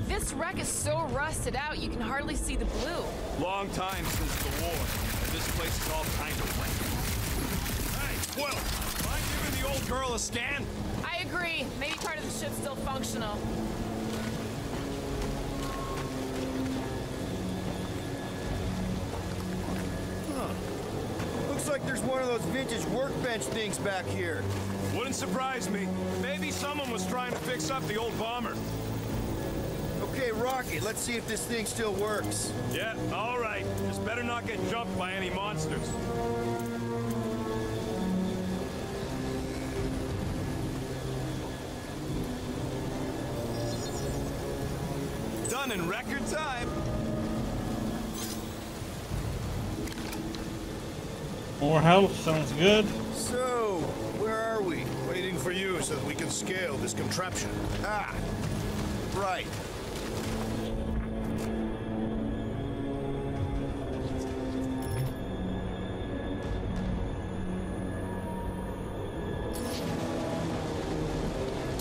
This wreck is so rusted out you can hardly see the blue. Long time since the war, and this place is all kind of wrecked. Hey, Quill, mind giving the old girl a scan? I agree. Maybe part of the ship's still functional. Looks like there's one of those vintage workbench things back here. Wouldn't surprise me. Maybe someone was trying to fix up the old bomber. Okay, Rocket, let's see if this thing still works. Yeah, all right. Just better not get jumped by any monsters. Done in record time. More health sounds good. So, where are we? Waiting for you so that we can scale this contraption. Ah, right.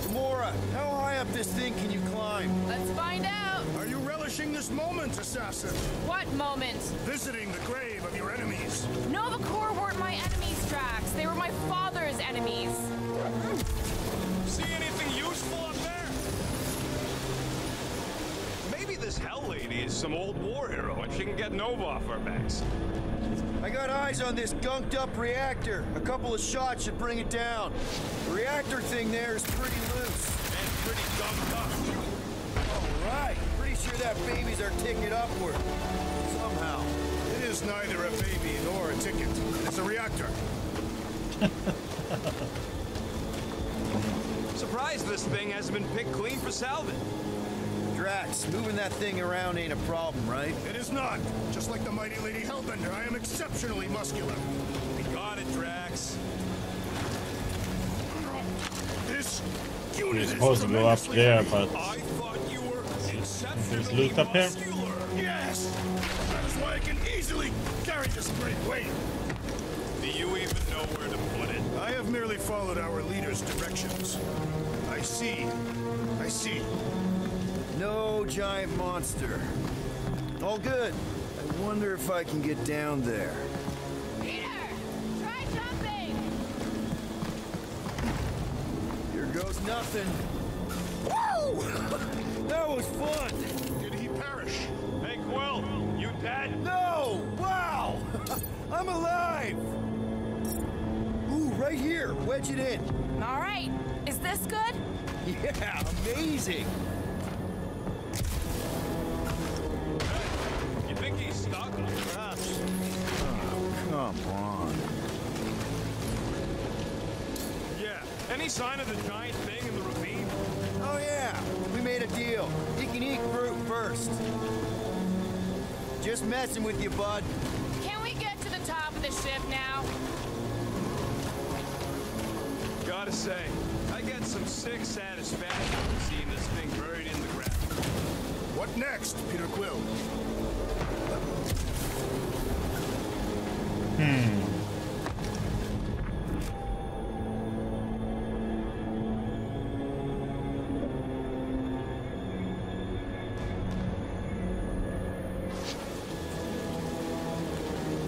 Gamora, how high up this thing can you climb? Let's find out. Are you relishing this moment, assassin? What moment? Visiting the grave of your enemies. Nova Corps weren't my enemies, Drax. They were my father's enemies. See anything useful up there? Maybe this Hell Lady is some old war hero and she can get Nova off our backs. I got eyes on this gunked up reactor. A couple of shots should bring it down. The reactor thing there is pretty loose. And pretty gunked up. All right. Pretty sure that baby's our ticket upward. Somehow. It is neither a baby nor a ticket. It's a reactor. Surprised this thing hasn't been picked clean for salvage. Drax, moving that thing around ain't a problem, right? It is not. Just like the mighty Lady Hellbender, I am exceptionally muscular. We got it, Drax. This We're unit is supposed to go up tremendously there, heavy. but I thought you were there's exceptionally loot up here. muscular. Yes! That is why I can easily carry this great weight. Do you even know where to put it? I have merely followed our leader's directions. I see. I see. No giant monster. All good. I wonder if I can get down there. Peter! Try jumping! Here goes nothing. Woo! That was fun! Did he perish? Hey, Quill, you dead? No! Wow! I'm alive! Ooh, right here. Wedge it in. All right. Is this good? Yeah, amazing! You think he's stuck? Perhaps. Come on. Yeah. Any sign of the giant thing in the ravine? Oh yeah, we made a deal. You can eat fruit first. Just messing with you, bud. Can we get to the top of the ship now? Gotta say, I get some sick satisfaction seeing this thing buried in the ground. What next, Peter Quill?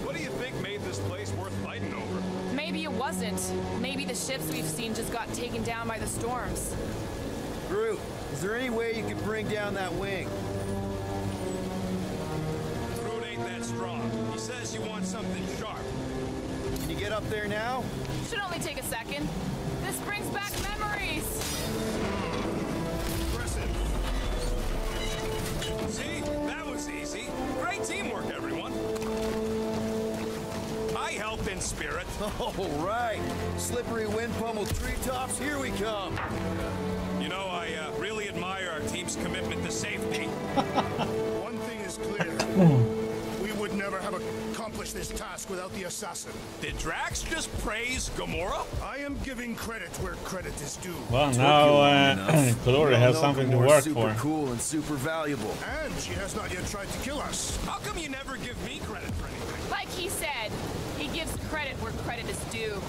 What do you think made this place worth fighting over? Maybe it wasn't. Maybe the ships we've seen just got taken down by the storms. Groot, is there any way you could bring down that wing? Groot ain't that strong. He says you want something sharp. Can you get up there now? Should only take a second. This brings back memories. Impressive. See? That was easy. Great teamwork, everyone. I helped in spirit. All right. Slippery wind pummeled treetops, here we come. You know, I really admire our team's commitment to safety. One thing is clear. We would never have accomplished this task without the assassin. Did Drax just praise Gamora? I am giving credit where credit is due. Well, now Glory has No, something to Gamora's work super for. cool and super valuable. And she has not yet tried to kill us. How come you never give me credit for anything? Like he said, he gives credit where credit is due.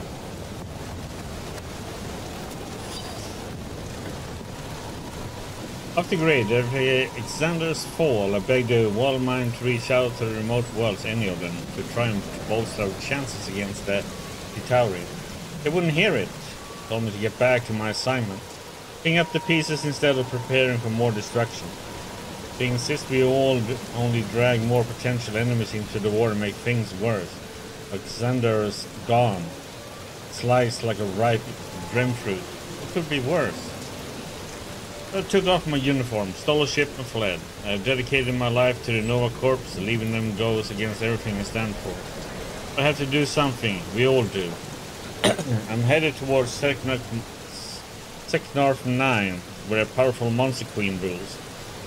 Off the grid, after Xander's fall, I begged the wall mine to reach out to the remote worlds, any of them, to try and bolster our chances against the Chitauri. They wouldn't hear it. Told me to get back to my assignment. Picking up the pieces instead of preparing for more destruction. They insist we all only drag more potential enemies into the war and make things worse. But Xander's gone. Sliced like a ripe dream fruit. What could be worse? I took off my uniform, stole a ship and fled. I dedicated my life to the Nova Corps, leaving them goes against everything I stand for. I have to do something, we all do. I'm headed towards Seknarf 9, where a powerful monster queen rules.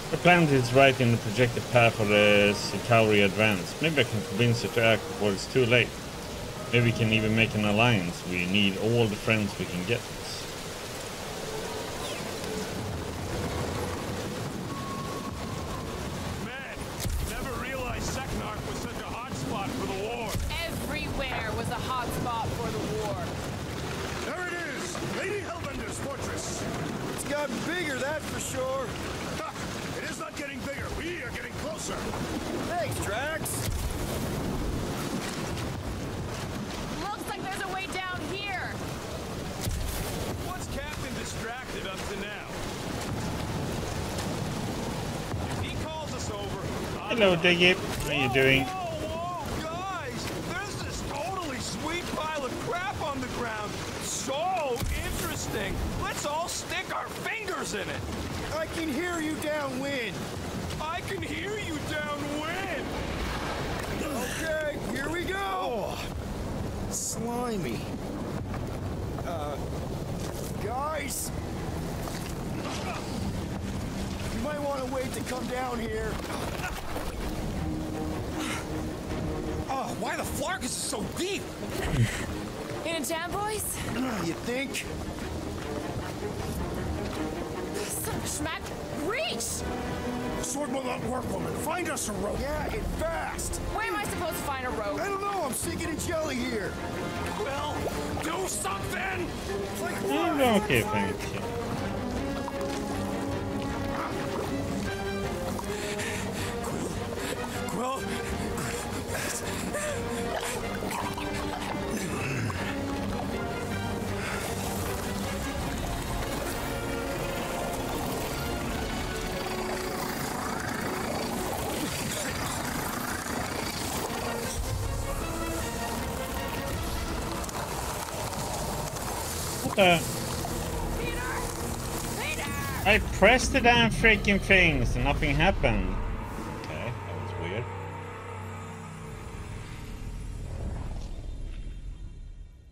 The planet is right in the projected path of the Chitauri advance. Maybe I can convince her to act before it's too late. Maybe we can even make an alliance. We need all the friends we can get. Man, never realized Seknarf was such a hot spot for the war. Everywhere was a hot spot for the war. There it is! Lady Hellbender's fortress! It's gotten bigger, that's for sure. Ha! It is not getting bigger. We are getting closer. Thanks, Drax. Looks like there's a way down here. What's Captain distracted up to now? If he calls us over... Hello, Diggy. How you doing? Whoa, guys! There's this totally sweet pile of crap on the ground. So interesting. Let's all stick our fingers in it. I can hear you downwind. I can hear you downwind. Okay, here we go. Slimy. Guys. You might want to wait to come down here. Oh, why the Flarkus is so deep? In a town, boys? You think? Son of a schmack. Reach! Sword will not work, woman. Find us a rope. Yeah, get fast. Where am I supposed to find a rope? I don't know, I'm sinking in jelly here. Well, do something! It's like Oh, okay, thank you. Well, I pressed the damn freaking things and nothing happened. Okay, that was weird.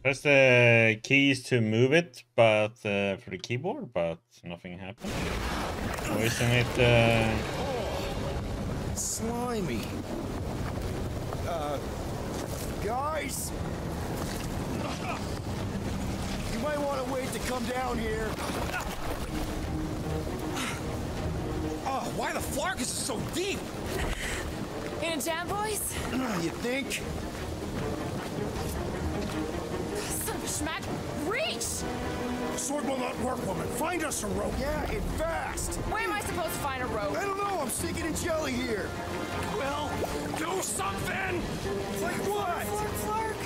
Press the keys to move it, but for the keyboard, but nothing happened. Or isn't it? slimy. Guys. You might want to wait to come down here. Oh, why the Flarkus is so deep? In a jam, boys? You think? Son of a schmack. Reach! Sword will not work, woman. Find us a rope. Yeah, and fast. Where am I supposed to find a rope? I don't know. I'm sticking in jelly here. Quill, do something! Like what? Flark.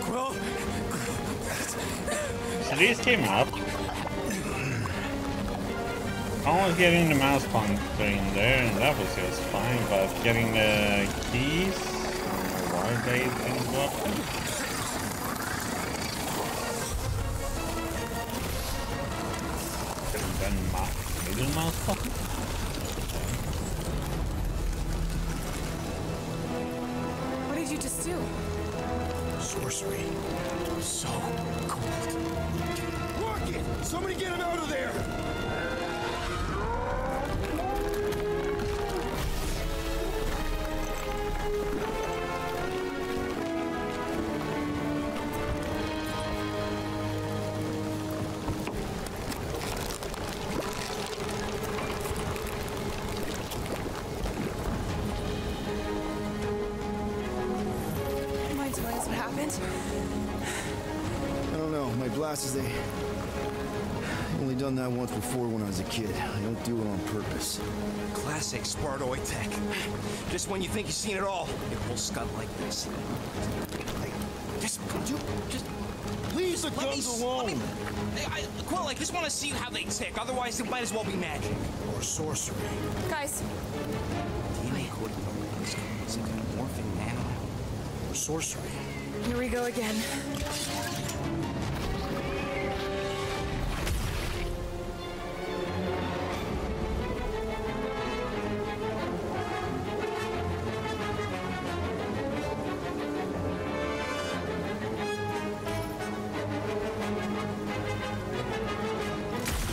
Quill, So these came up. I was getting the mouse punk thing there, and that was just fine, but getting the keys, why they didn't go up there? Then middle mouse button? What did you just do? Sorcery. so cold. Rocket! Somebody get him out of there! Mind telling us what happened? I don't know. My glasses, I've only done that once before when I was a kid. I don't do it on purpose. Classic Spartoid tech. Just when you think you've seen it all, it will scud like this. Just Leave the let me guns s- alone! let me- Quill, I just want to see how they tick. Otherwise, it might as well be magic. Or sorcery. Guys, DNA coding some kind of morphing nano. Or sorcery. here we go again.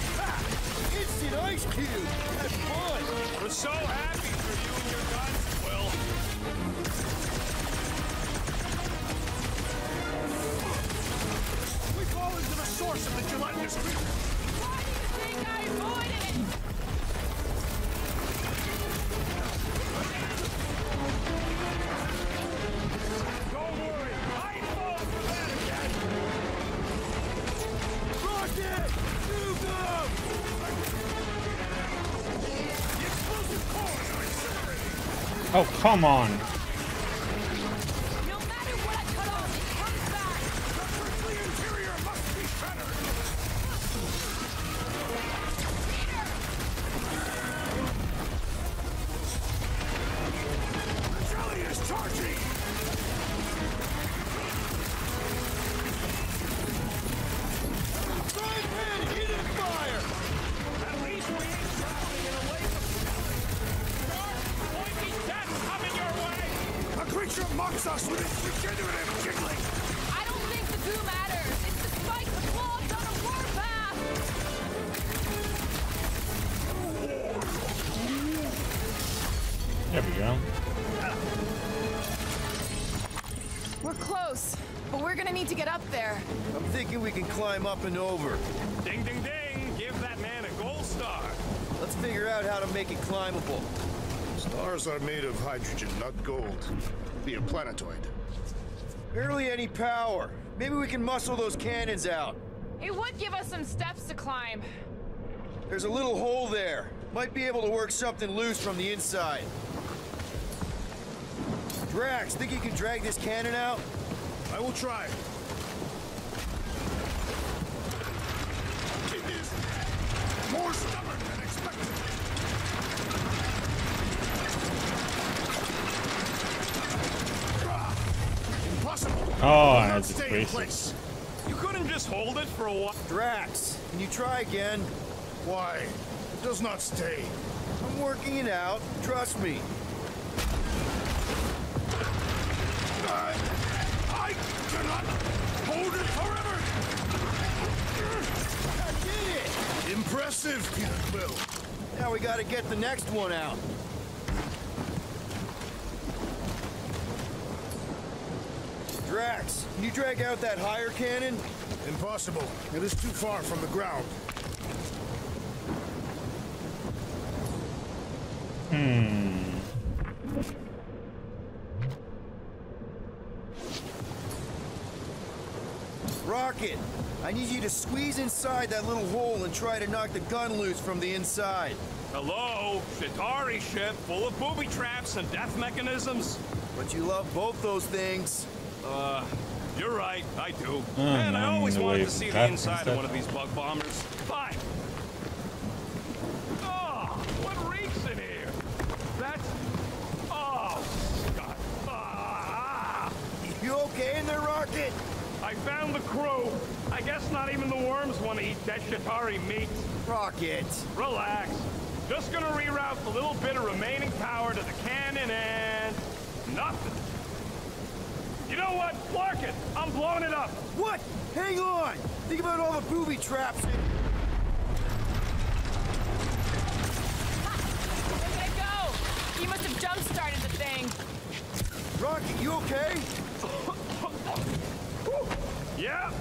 Instant ice cube! That's fun! We're so happy for you and your guns, Quill. We fall into the source of the gelatinous creature! Why do you think I avoided it? Don't worry, I fall for that again. Rocket! Shoot them! The explosive cores are incinerating. Oh, come on. No matter what I cut off, it comes back. The prickly interior must be shattered. The jelly is charging. Frying pan heated fire! At least we ain't drowning in a lake of jelly. Dark, pointy death coming your way. A creature mocks us with its degenerative jiggling! I don't think the goo matters. It's the spike the claws on a warpath. There we go. We're close, but we're gonna need to get up there. I'm thinking we can climb up and over. Ding, ding, ding. Give that man a gold star. Let's figure out how to make it climbable. Stars are made of hydrogen, not gold. Be a planetoid. Barely any power. Maybe we can muscle those cannons out. It would give us some steps to climb. There's a little hole there. Might be able to work something loose from the inside. Drax, think you can drag this cannon out? I will try. It is more stubborn than expected. Ah, impossible. Oh, It will not that's stay in racist. place. You couldn't just hold it for a while. Drax, can you try again? Why? It does not stay. I'm working it out. Trust me. I cannot hold it forever. I did it! Impressive, Peter Quill. Now we gotta get the next one out. Drax, can you drag out that higher cannon? Impossible. It is too far from the ground. Rocket, I need you to squeeze inside that little hole and try to knock the gun loose from the inside. Hello? Chitauri ship full of booby traps and death mechanisms? But you love both those things. You're right, I do. Oh, Man, I no, always the wanted way to see the that inside instead. of one of these bug bombers. Fine. Oh, what reeks in here? That's... Oh, God. Ah! You okay in there, Rocket? I found the crew. I guess not even the worms want to eat dead Chitauri meat. Rocket. Relax. Just gonna reroute the little bit of remaining power to the cannon and... nothing. You know what? Clark it! I'm blowing it up! What? Hang on! Think about all the booby traps and... Where'd they go? You must have jump-started the thing. Rocket, you okay? Yeah,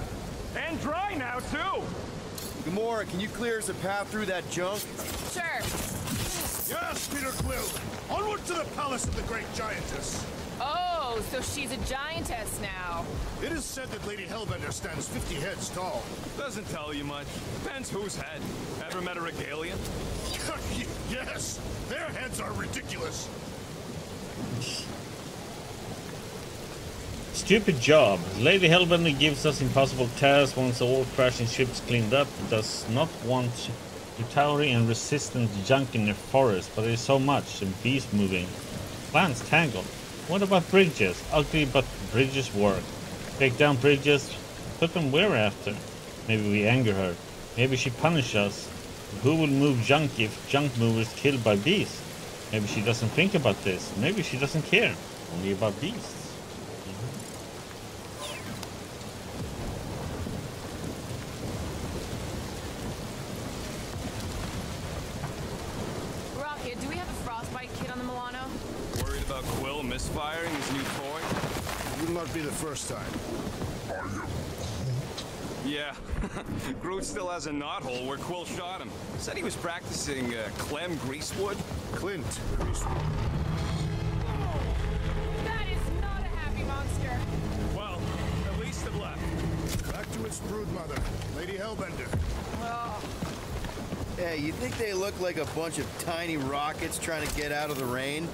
and dry now, too! Gamora, can you clear us a path through that junk? Sure. Yes, Peter Quill. Onward to the palace of the great giantess. Oh, so she's a giantess now. It is said that Lady Hellbender stands 50 heads tall. Doesn't tell you much. Depends whose head. Ever met a regalian? Yes, their heads are ridiculous. Stupid job. Lady Hellbender gives us impossible tasks once all crashing ships cleaned up. Does not want Chitauri and resistant junk in the forest, but there is so much. And beast moving. Plants tangled. What about bridges? Ugly, but bridges work. Take down bridges, put them where after. Maybe we anger her. Maybe she punishes us. Who will move junk if junk movers killed by beasts? Maybe she doesn't think about this. Maybe she doesn't care. Only about beasts. Rocket, do we have a frostbite kit on the Milano? Worried about Quill misfiring his new toy? It will not be the first time. Yeah. Groot still has a knothole where Quill shot him. Said he was practicing Clem Greasewood. Clint. That is not a happy monster. Well, at least it left. Back to its broodmother, Lady Hellbender. Hey, you think they look like a bunch of tiny rockets trying to get out of the rain?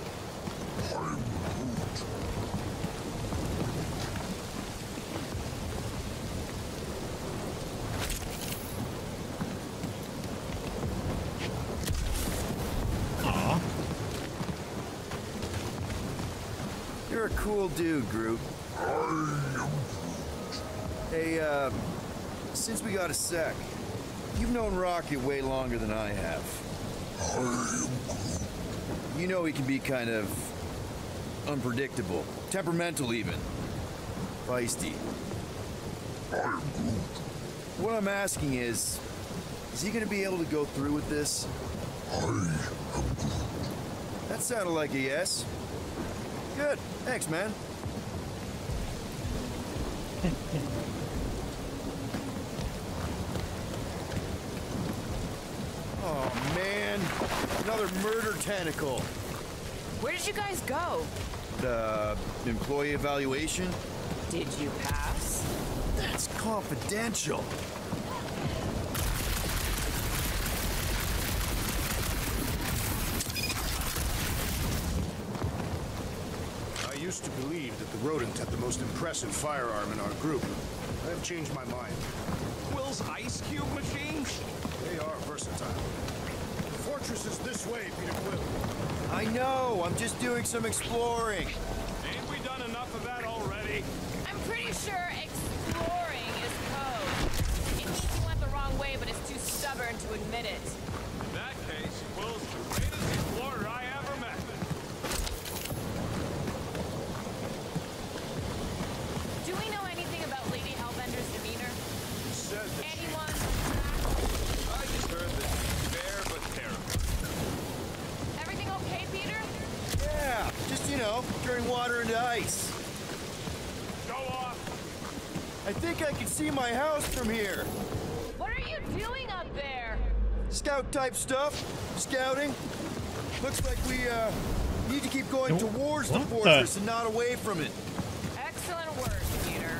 You're a cool dude, Groot. Hey, since we got a sec, you've known Rocket way longer than I have. You know he can be kind of unpredictable, temperamental even, feisty. What I'm asking is he gonna be able to go through with this? That sounded like a yes. Good, thanks, man. Oh, man. Another murder tentacle. Where did you guys go? The employee evaluation? Did you pass? That's confidential. I used to believe that the rodent had the most impressive firearm in our group. I have changed my mind. Quill's ice cube machine? They are versatile. The fortress is this way, Peter Quill. I know, I'm just doing some exploring. Ain't we done enough of that already? I'm pretty sure exploring is code. It means you went the wrong way, but it's too stubborn to admit it. In that case, Quill's the greatest explorer I ever met. Do we know anything about Lady Hellbender's demeanor? He said that Anyone? I just heard that fair but terrible. Everything okay, Peter? Yeah, just, turning water into ice. Show off. I think I can see my house from here. What are you doing up there? Scout type stuff. Scouting. Looks like we need to keep going towards the fortress and not away from it. Excellent work, Peter.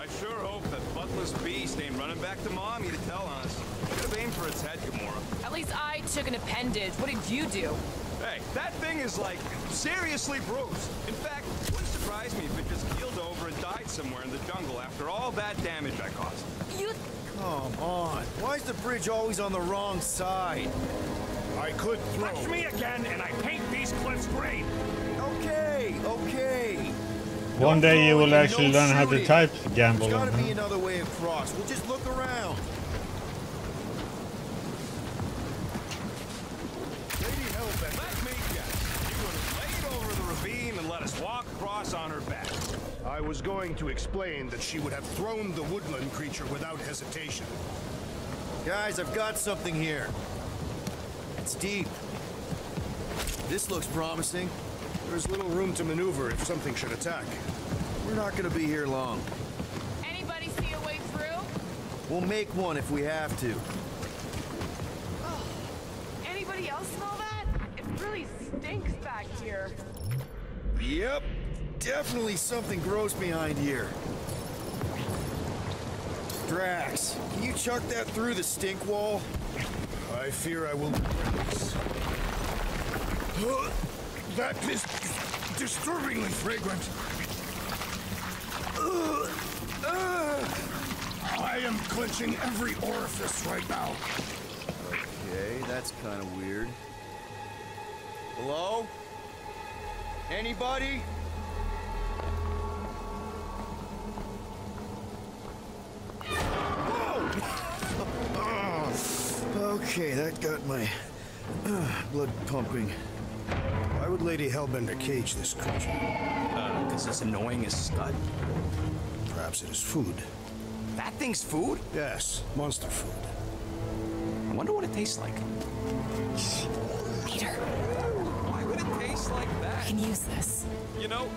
I sure hope that buttless beast ain't running back to Mommy to tell on us. Could have aimed for its head, Gamora. At least I took an appendage. What did you do? Hey, that thing is like seriously bruised. In fact, it wouldn't surprise me if it just keeled over and died somewhere in the jungle after all that damage I caused. You... Come on. Why is the bridge always on the wrong side? I could throw. Touch me again, and I paint these cliffs green. Okay, okay. One day you will actually learn how to type gamble. There's gotta be another way across. We'll just look around. Lady Hellbent. Let me guess. You would have laid over the ravine and let us walk across on her back. I was going to explain that she would have thrown the woodland creature without hesitation. Guys, I've got something here. It's deep. This looks promising. There's little room to maneuver if something should attack. We're not gonna be here long. Anybody see a way through? We'll make one if we have to. Anybody else smell that? It really stinks back here. Yep. Definitely something gross behind here. Drax, can you chuck that through the stink wall? I fear I will. That is disturbingly fragrant. I am clenching every orifice right now. Okay, that's kind of weird. Hello? Anybody? Okay, that got my blood pumping. Why would Lady Hellbender cage this creature? Because it's annoying as Scud. Perhaps it is food. That thing's food? Yes, monster food. I wonder what it tastes like. Peter, Why would it taste like I that? can use this. You know,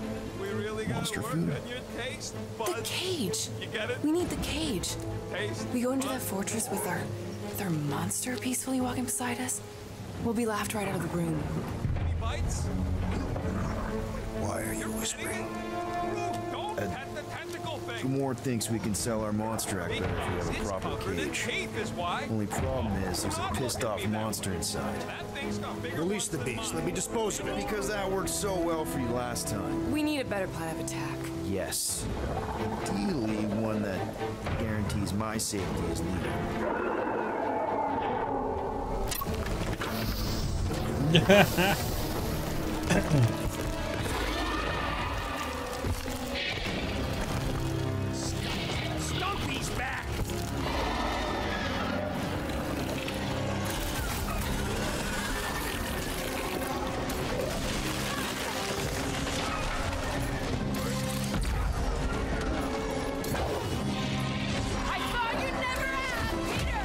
we really gotta Monster work food. on your taste The buds. cage. You get it? We need the cage. Taste. We go into that buds. fortress with our monster peacefully walking beside us. We'll be laughed right out of the room. Any bites? Why are you whispering? Don't pet the tentacle thing. Gamora thinks we can sell our monster act better if we have a It's proper covered in cage. teeth is why. Only problem is there's a Stop pissed looking off at me that monster way. inside. That thing's got bigger Release the ones than beast. mine. Let me dispose of it. Because that worked so well for you last time. We need a better plan of attack. Yes. Ideally, one that guarantees my safety as leader. Stumpy's back! I thought you'd never ask, Peter!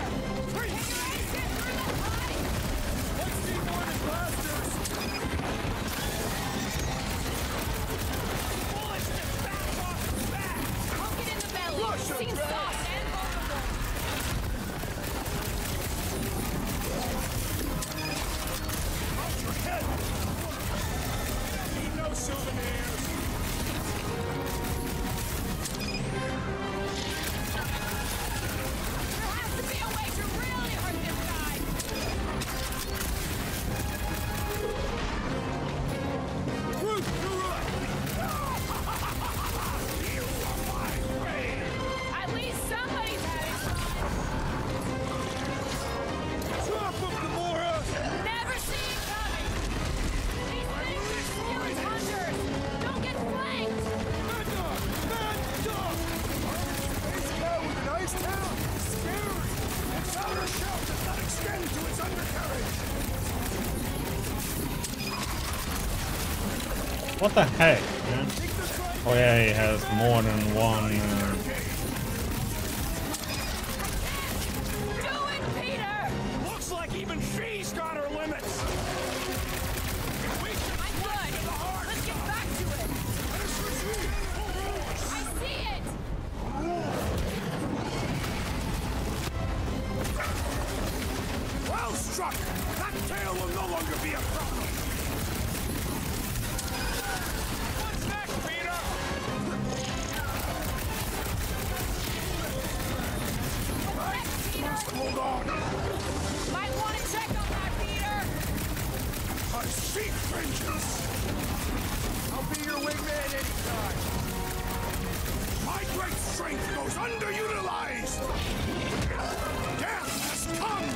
Can you get through the pipe? Let's see more than blasters! Bullets that bounce off his back! Poke it in the belly. Rush him, Seems Drax. soft and vulnerable. Off your head! Need no souvenirs! There has to be a way to really hurt this guy. At least somebody's having fun. Drop him, Gamora! Never see it coming. These things are stealing hunters. Don't get flanked. Mad dog! Mad dog! Space cow with an ice town! Scary! Its outer shell does not extend to its undercarriage! What the heck, man? Oh yeah, he has more than one. Do it, Peter. Looks like even she's got her limits! I'm good. Let's get back to it. Let's retreat! struck! That tail will no longer be a problem! What's next, Peter? Must hold on! Might want to check on that, Peter. I seek vengeance! I'll be your wingman anytime. My great strength goes underutilized! Death has come!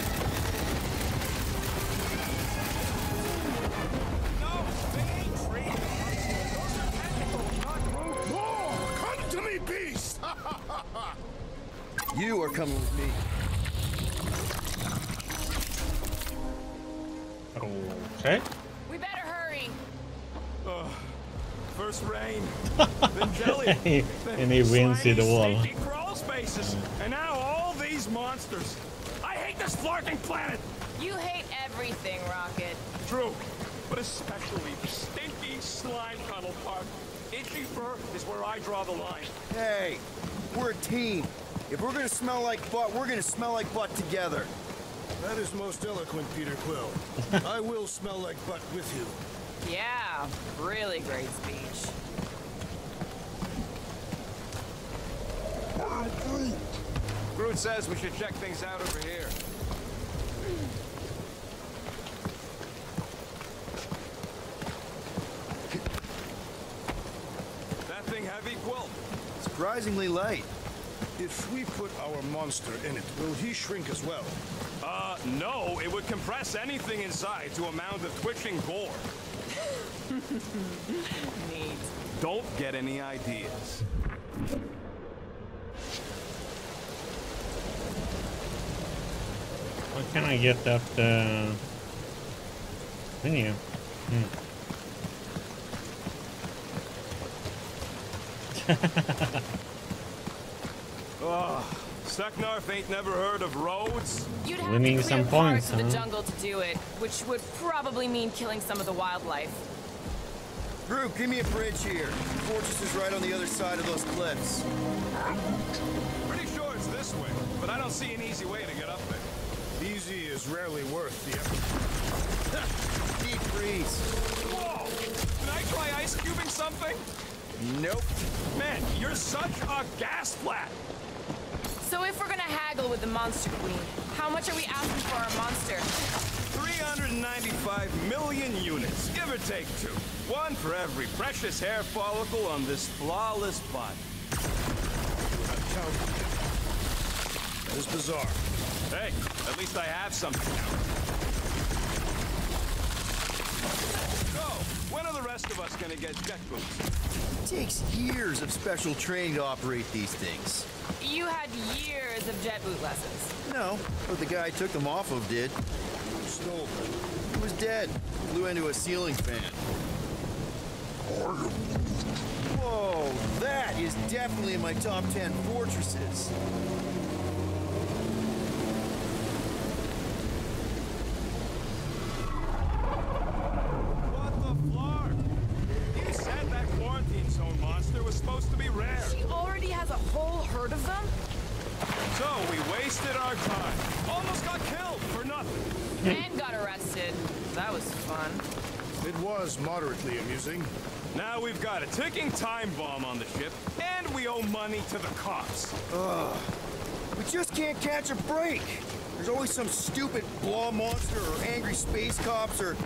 No, they ain't trees. Those are tentacles, not roots. More! Come to me, beast! You are coming with me. Okay. We better hurry. First rain, then jelly, And he wins it all. safety crawl spaces, and now all these monsters. I hate this flarking planet. You hate everything, Rocket. True, but especially the stinky slime tunnel part. Itchy fur is where I draw the line. Hey, we're a team. If we're gonna smell like butt, we're gonna smell like butt together. That is most eloquent, Peter Quill. I will smell like butt with you. Yeah, really great speech. Groot says we should check things out over here. That thing heavy, Quill? Surprisingly light. If we put our monster in it, will he shrink as well? No, it would compress anything inside to a mound of twitching gore. Neat. Don't get any ideas. Where can I get that menu? Seknarf ain't never heard of roads? You'd have Winning to clear some points, parts of the huh? jungle to do it, which would probably mean killing some of the wildlife. Groot, give me a bridge here. The fortress is right on the other side of those cliffs. Pretty sure it's this way, but I don't see an easy way to get up there. Easy is rarely worth the effort. Deep freeze. Whoa! Did I try ice cubing something? Nope. Man, you're such a gas flat! So if we're gonna haggle with the Monster Queen, how much are we asking for our monster? 395 million units, give or take 2. One for every precious hair follicle on this flawless body. That is bizarre. Hey, at least I have something. So, when are the rest of us gonna get jet boots? It takes years of special training to operate these things. You had years of jet boot lessons. No, but the guy I took them off of did. Stole them. He was dead. Flew into a ceiling fan. Whoa, that is definitely in my top 10 fortresses. What the flark? You said that quarantine zone monster was supposed to be rare. She already has a whole herd of them? So we wasted our time. Almost got killed for nothing. And got arrested. That was fun. It was moderately amusing. Now we've got a ticking time bomb on the ship, and we owe money to the cops. We just can't catch a break. There's always some stupid blah monster or angry space cops or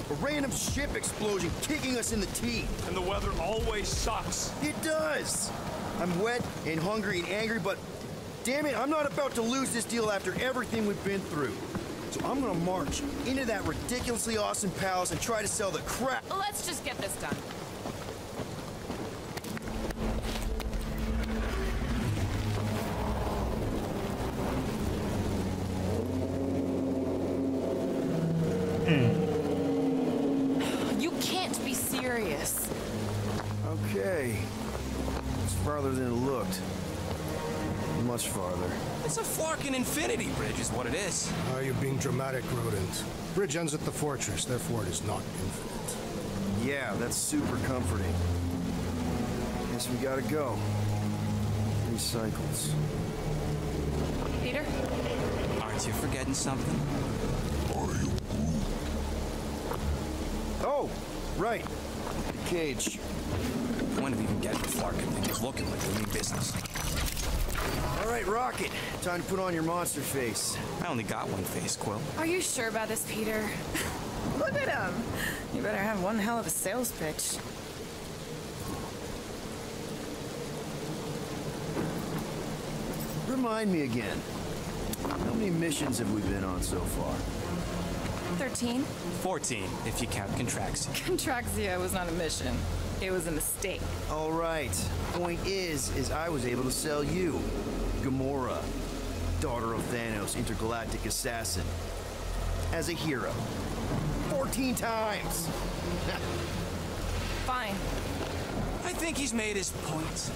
a random ship explosion kicking us in the teeth. And the weather always sucks. It does. I'm wet and hungry and angry, but damn it, I'm not about to lose this deal after everything we've been through. So I'm gonna march into that ridiculously awesome palace and try to sell the crap. Let's just get this done. You can't be serious. Okay. It's farther than it looked. Much farther. It's a flarkin' infinity bridge is what it is. You're being dramatic, Rodent. Bridge ends at the fortress, therefore it is not infinite. Yeah, that's super comforting. Guess we gotta go. 3 cycles. Peter? Aren't you forgetting something? Are you Oh, right. The cage. Point of even getting Flarkin thing is looking like we mean business. All right, Rocket. Time to put on your monster face. I only got one face, Quill. Are you sure about this, Peter? Look at him. You better have one hell of a sales pitch. Remind me again. How many missions have we been on so far? 13. 14, if you count Contraxia. Contraxia was not a mission. It was a mistake. All right. Point is I was able to sell you, Gamora, daughter of Thanos, intergalactic assassin, as a hero. 14 times. Fine. I think he's made his point.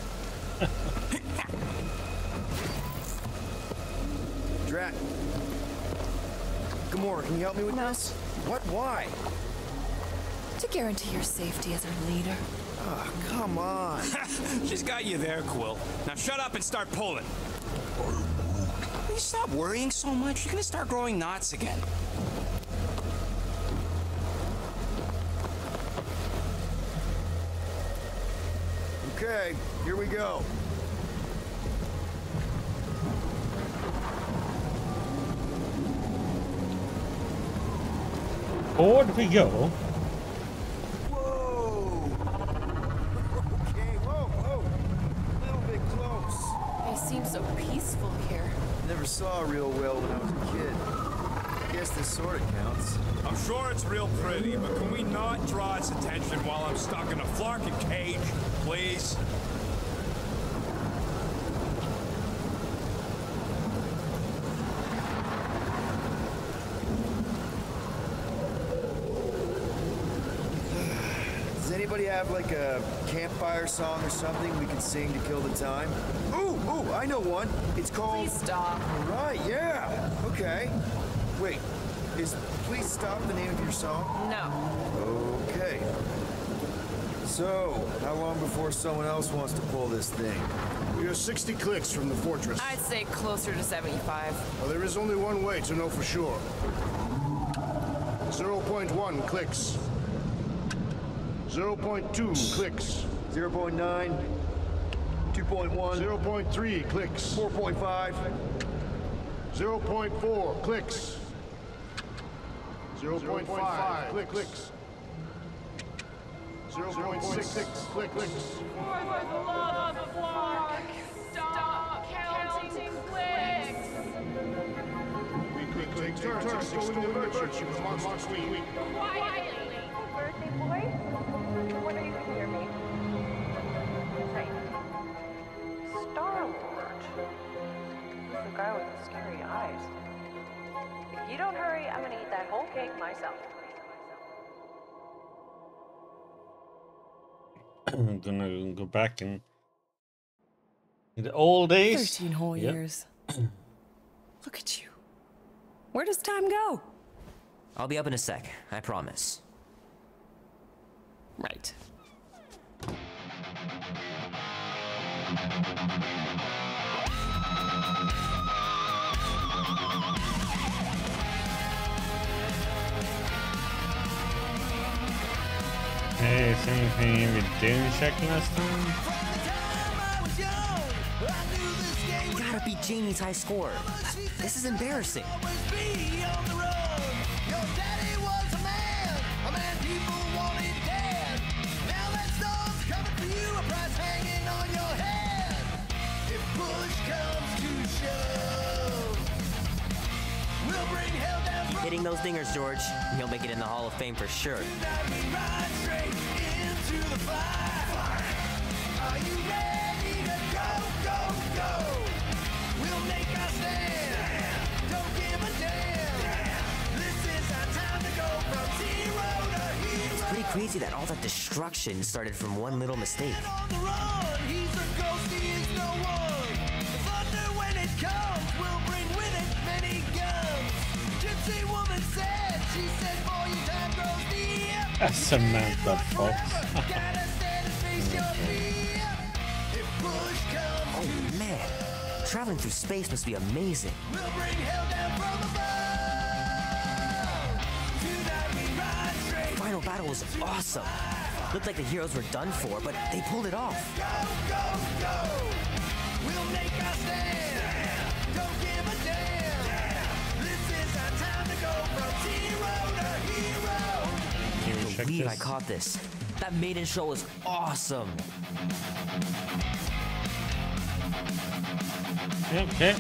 Drat. Gamora, can you help me with this? What? Why? To guarantee your safety as our leader. Ah, come on. She's got you there, Quill. Now shut up and start pulling. Will you stop worrying so much? You're gonna start growing knots again. Okay, here we go. Forward we go. Whoa! Okay, whoa. A little bit close. They seem so peaceful here. Never saw real well when I was a kid. Guess this sort of counts. I'm sure it's real pretty, but can we not draw its attention while I'm stuck in a Flarkin cage, please? Does anybody have like a campfire song or something we can sing to kill the time? Ooh, I know one. It's called... Please stop. Right, yeah. Okay. Wait, is Please Stop the name of your song? No. Okay. So, how long before someone else wants to pull this thing? We are 60 clicks from the fortress. I'd say closer to 75. Well, there is only one way to know for sure. 0.1 clicks. 0.2 clicks. 0.9, 2.1, 0.3 clicks. 4.5, 0.4 clicks. 0.5 clicks. 0.6 clicks. For the love of Flark, stop counting clicks. We take turns extolling the virtue of Monster Week. Quietly. Birthday boy? What are you going to hear me? Right. Star-Lord. He's the guy with the scary eyes. If you don't hurry, I'm gonna eat that whole cake myself. I'm gonna go back in the old days. 13 whole Yep. years. Look at you. Where does time go? I'll be up in a sec, I promise. Right. Hey, same thing you didn't check last time? You gotta beat Jamie's high score. This is embarrassing. Keep hitting those dingers, George. You'll make it in the Hall of Fame for sure. It's pretty crazy that all that destruction started from one little mistake. That's Samantha Fox. Oh man, traveling through space must be amazing. final battle was awesome. Looked like the heroes were done for, but they pulled it off. We'll make our stand. Don't give a damn. This is our time to go from zero to hero. Can't believe I caught this. That maiden show was awesome. Okay.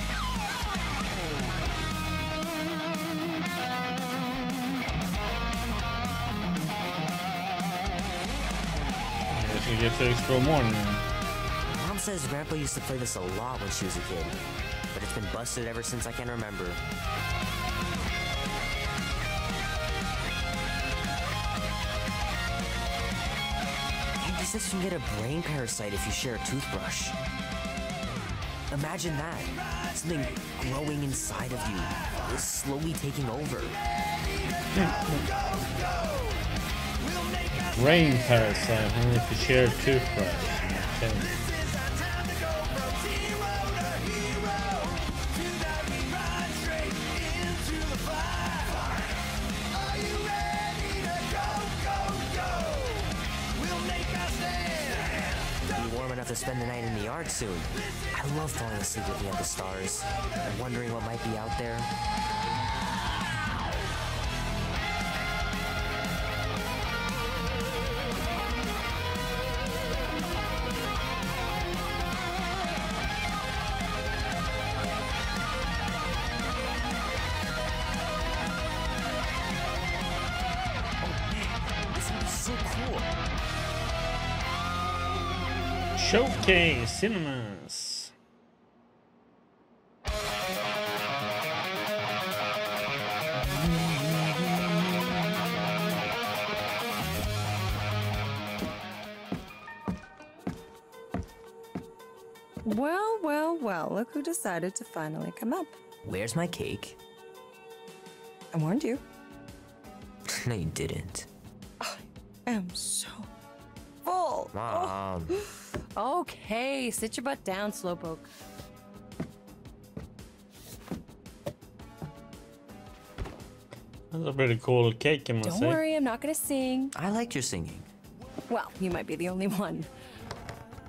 Guess we get to explore more now. Mom says Grandpa used to play this a lot when she was a kid, but it's been busted ever since I can remember. He says you can get a brain parasite if you share a toothbrush. Imagine that. Something growing inside of you, slowly taking over. Brain parasite, huh? If you share a toothbrush. Okay. Be warm enough to spend the night in the yard soon. I love falling asleep looking at the stars and wondering what might be out there. Showcase Cinemas. Well, well, well, look who decided to finally come up. Where's my cake? I warned you. No, you didn't. I am so full. Mom. Okay, sit your butt down, Slowpoke. That's a pretty cool cake, I must Don't say. worry, I'm not gonna sing. I like your singing. Well, you might be the only one.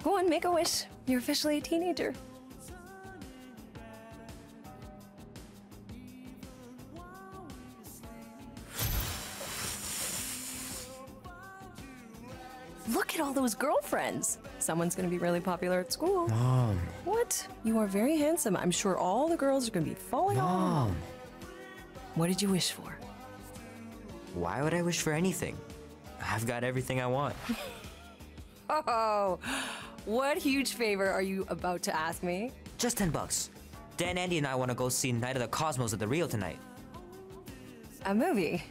Go on, make a wish. You're officially a teenager. Look at all those girlfriends. Someone's gonna be really popular at school. Mom. What? You are very handsome. I'm sure all the girls are gonna be falling on. Mom. What did you wish for? Why would I wish for anything? I've got everything I want. Oh, what huge favor are you about to ask me? Just $10. Dan, Andy, and I want to go see Night of the Cosmos at the Rio tonight. A movie?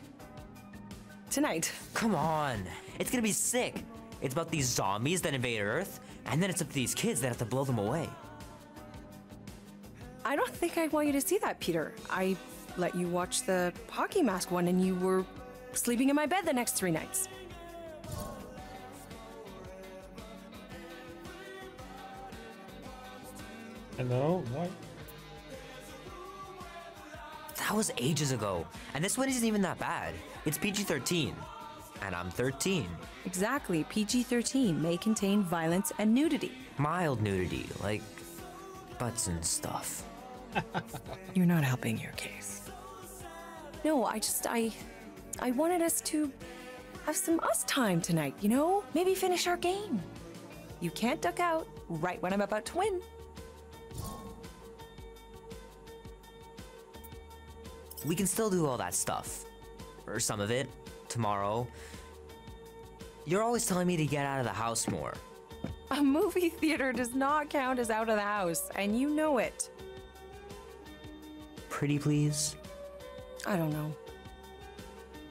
Tonight? Come on. It's gonna be sick. It's about these zombies that invade Earth, and then it's up to these kids that have to blow them away. I don't think I want you to see that, Peter. I let you watch the hockey mask one and you were sleeping in my bed the next 3 nights. Hello? What? That was ages ago, and this one isn't even that bad. It's PG-13, and I'm 13. Exactly. PG-13 may contain violence and nudity. Mild nudity, like butts and stuff. You're not helping your case. No, I wanted us to have some us time tonight, you know? Maybe finish our game. You can't duck out right when I'm about to win. We can still do all that stuff. Or some of it. Tomorrow. You're always telling me to get out of the house more. A movie theater does not count as out of the house, and you know it. Pretty please? I don't know.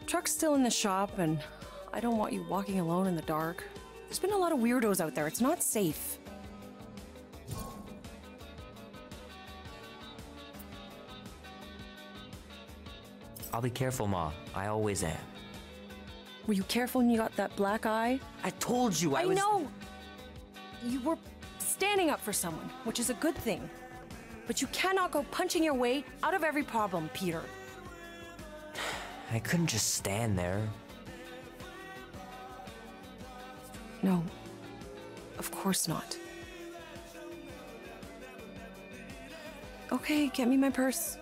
Truck's still in the shop, and I don't want you walking alone in the dark. There's been a lot of weirdos out there. It's not safe. I'll be careful, Ma. I always am. Were you careful when you got that black eye? I told you I was... know! You were standing up for someone, which is a good thing. But you cannot go punching your way out of every problem, Peter. I couldn't just stand there. No, of course not. Okay, get me my purse.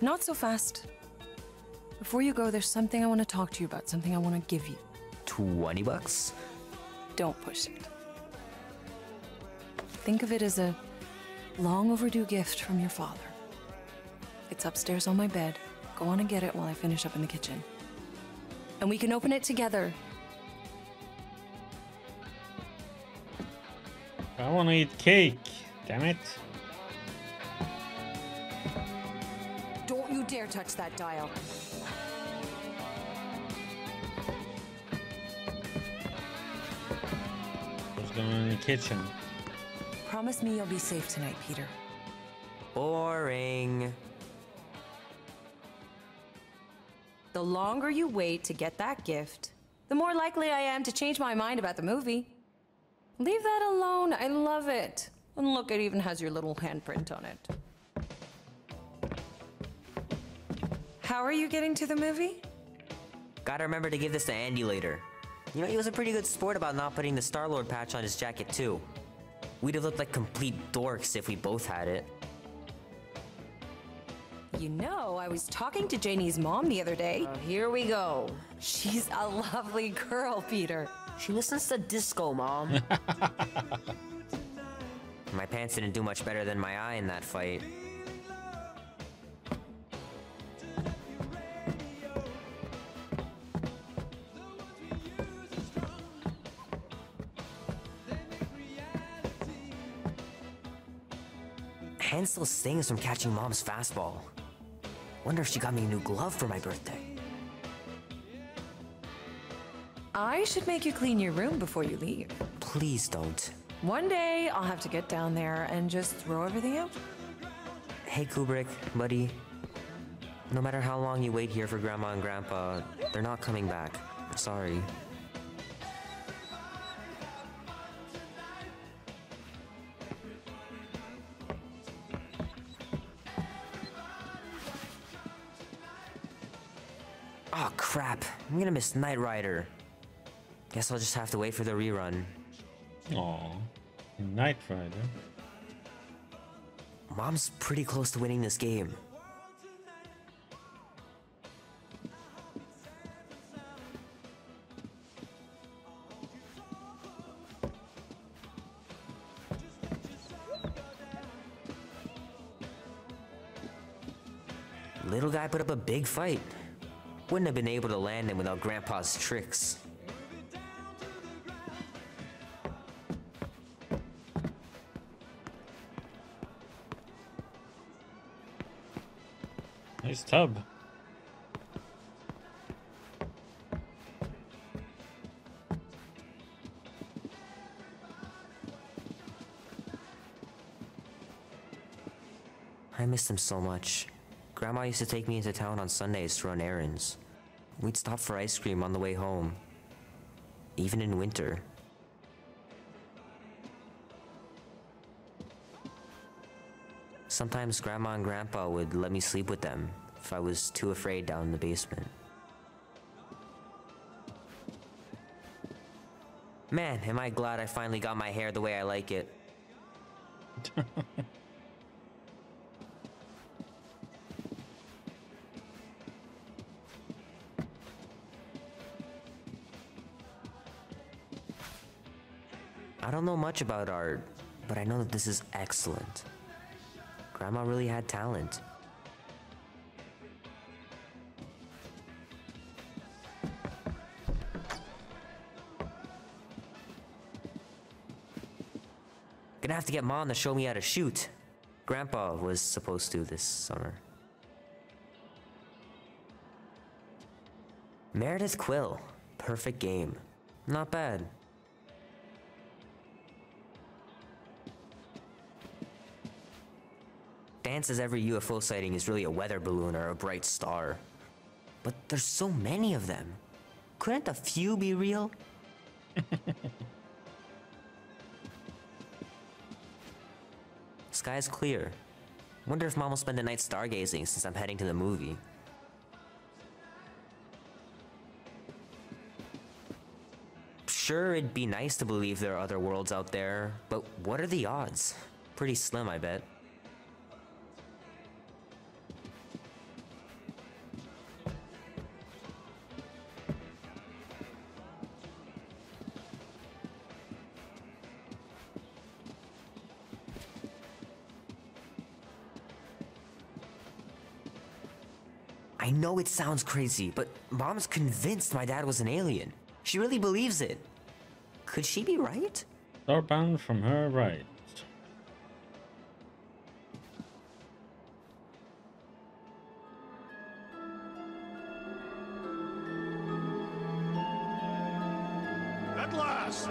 Not so fast. Before you go, there's something I want to talk to you about, something I want to give you. 20 bucks? Don't push it. Think of it as a long overdue gift from your father. It's upstairs on my bed. Go on and get it while I finish up in the kitchen. And we can open it together. I want to eat cake. Damn it. Don't you dare touch that dial. What's going on in the kitchen? Promise me you'll be safe tonight, Peter. Boring. The longer you wait to get that gift, the more likely I am to change my mind about the movie. Leave that alone. I love it. And look, it even has your little handprint on it. How are you getting to the movie? Gotta remember to give this to Andy later. You know, he was a pretty good sport about not putting the Star-Lord patch on his jacket too. We'd have looked like complete dorks if we both had it. You know, I was talking to Janie's mom the other day. Here we go. She's a lovely girl, Peter. She listens to disco, Mom. My pants didn't do much better than my eye in that fight. Hand still stings from catching Mom's fastball. Wonder if she got me a new glove for my birthday. I should make you clean your room before you leave. Please don't. One day, I'll have to get down there and just throw everything out. Hey Kubrick, buddy. No matter how long you wait here for Grandma and Grandpa, they're not coming back. Sorry. Oh crap, I'm gonna miss Knight Rider. Guess I'll just have to wait for the rerun. Aw, Knight Rider. Mom's pretty close to winning this game. Little guy put up a big fight. Wouldn't have been able to land him without Grandpa's tricks. Nice tub. I missed him so much. Grandma used to take me into town on Sundays to run errands. We'd stop for ice cream on the way home. Even in winter. Sometimes Grandma and Grandpa would let me sleep with them if I was too afraid down in the basement. Man, am I glad I finally got my hair the way I like it. I don't know much about art, but I know that this is excellent. Grandma really had talent. Gonna have to get Mom to show me how to shoot. Grandpa was supposed to this summer. Meredith Quill. Perfect game. Not bad. Dan says every UFO sighting is really a weather balloon or a bright star. But there's so many of them. Couldn't a few be real? Sky's clear. Wonder if Mom will spend the night stargazing since I'm heading to the movie. Sure, it'd be nice to believe there are other worlds out there, but what are the odds? Pretty slim, I bet. I know it sounds crazy, but Mom's convinced my dad was an alien. She really believes it. Could she be right? Starbound from her right. At last!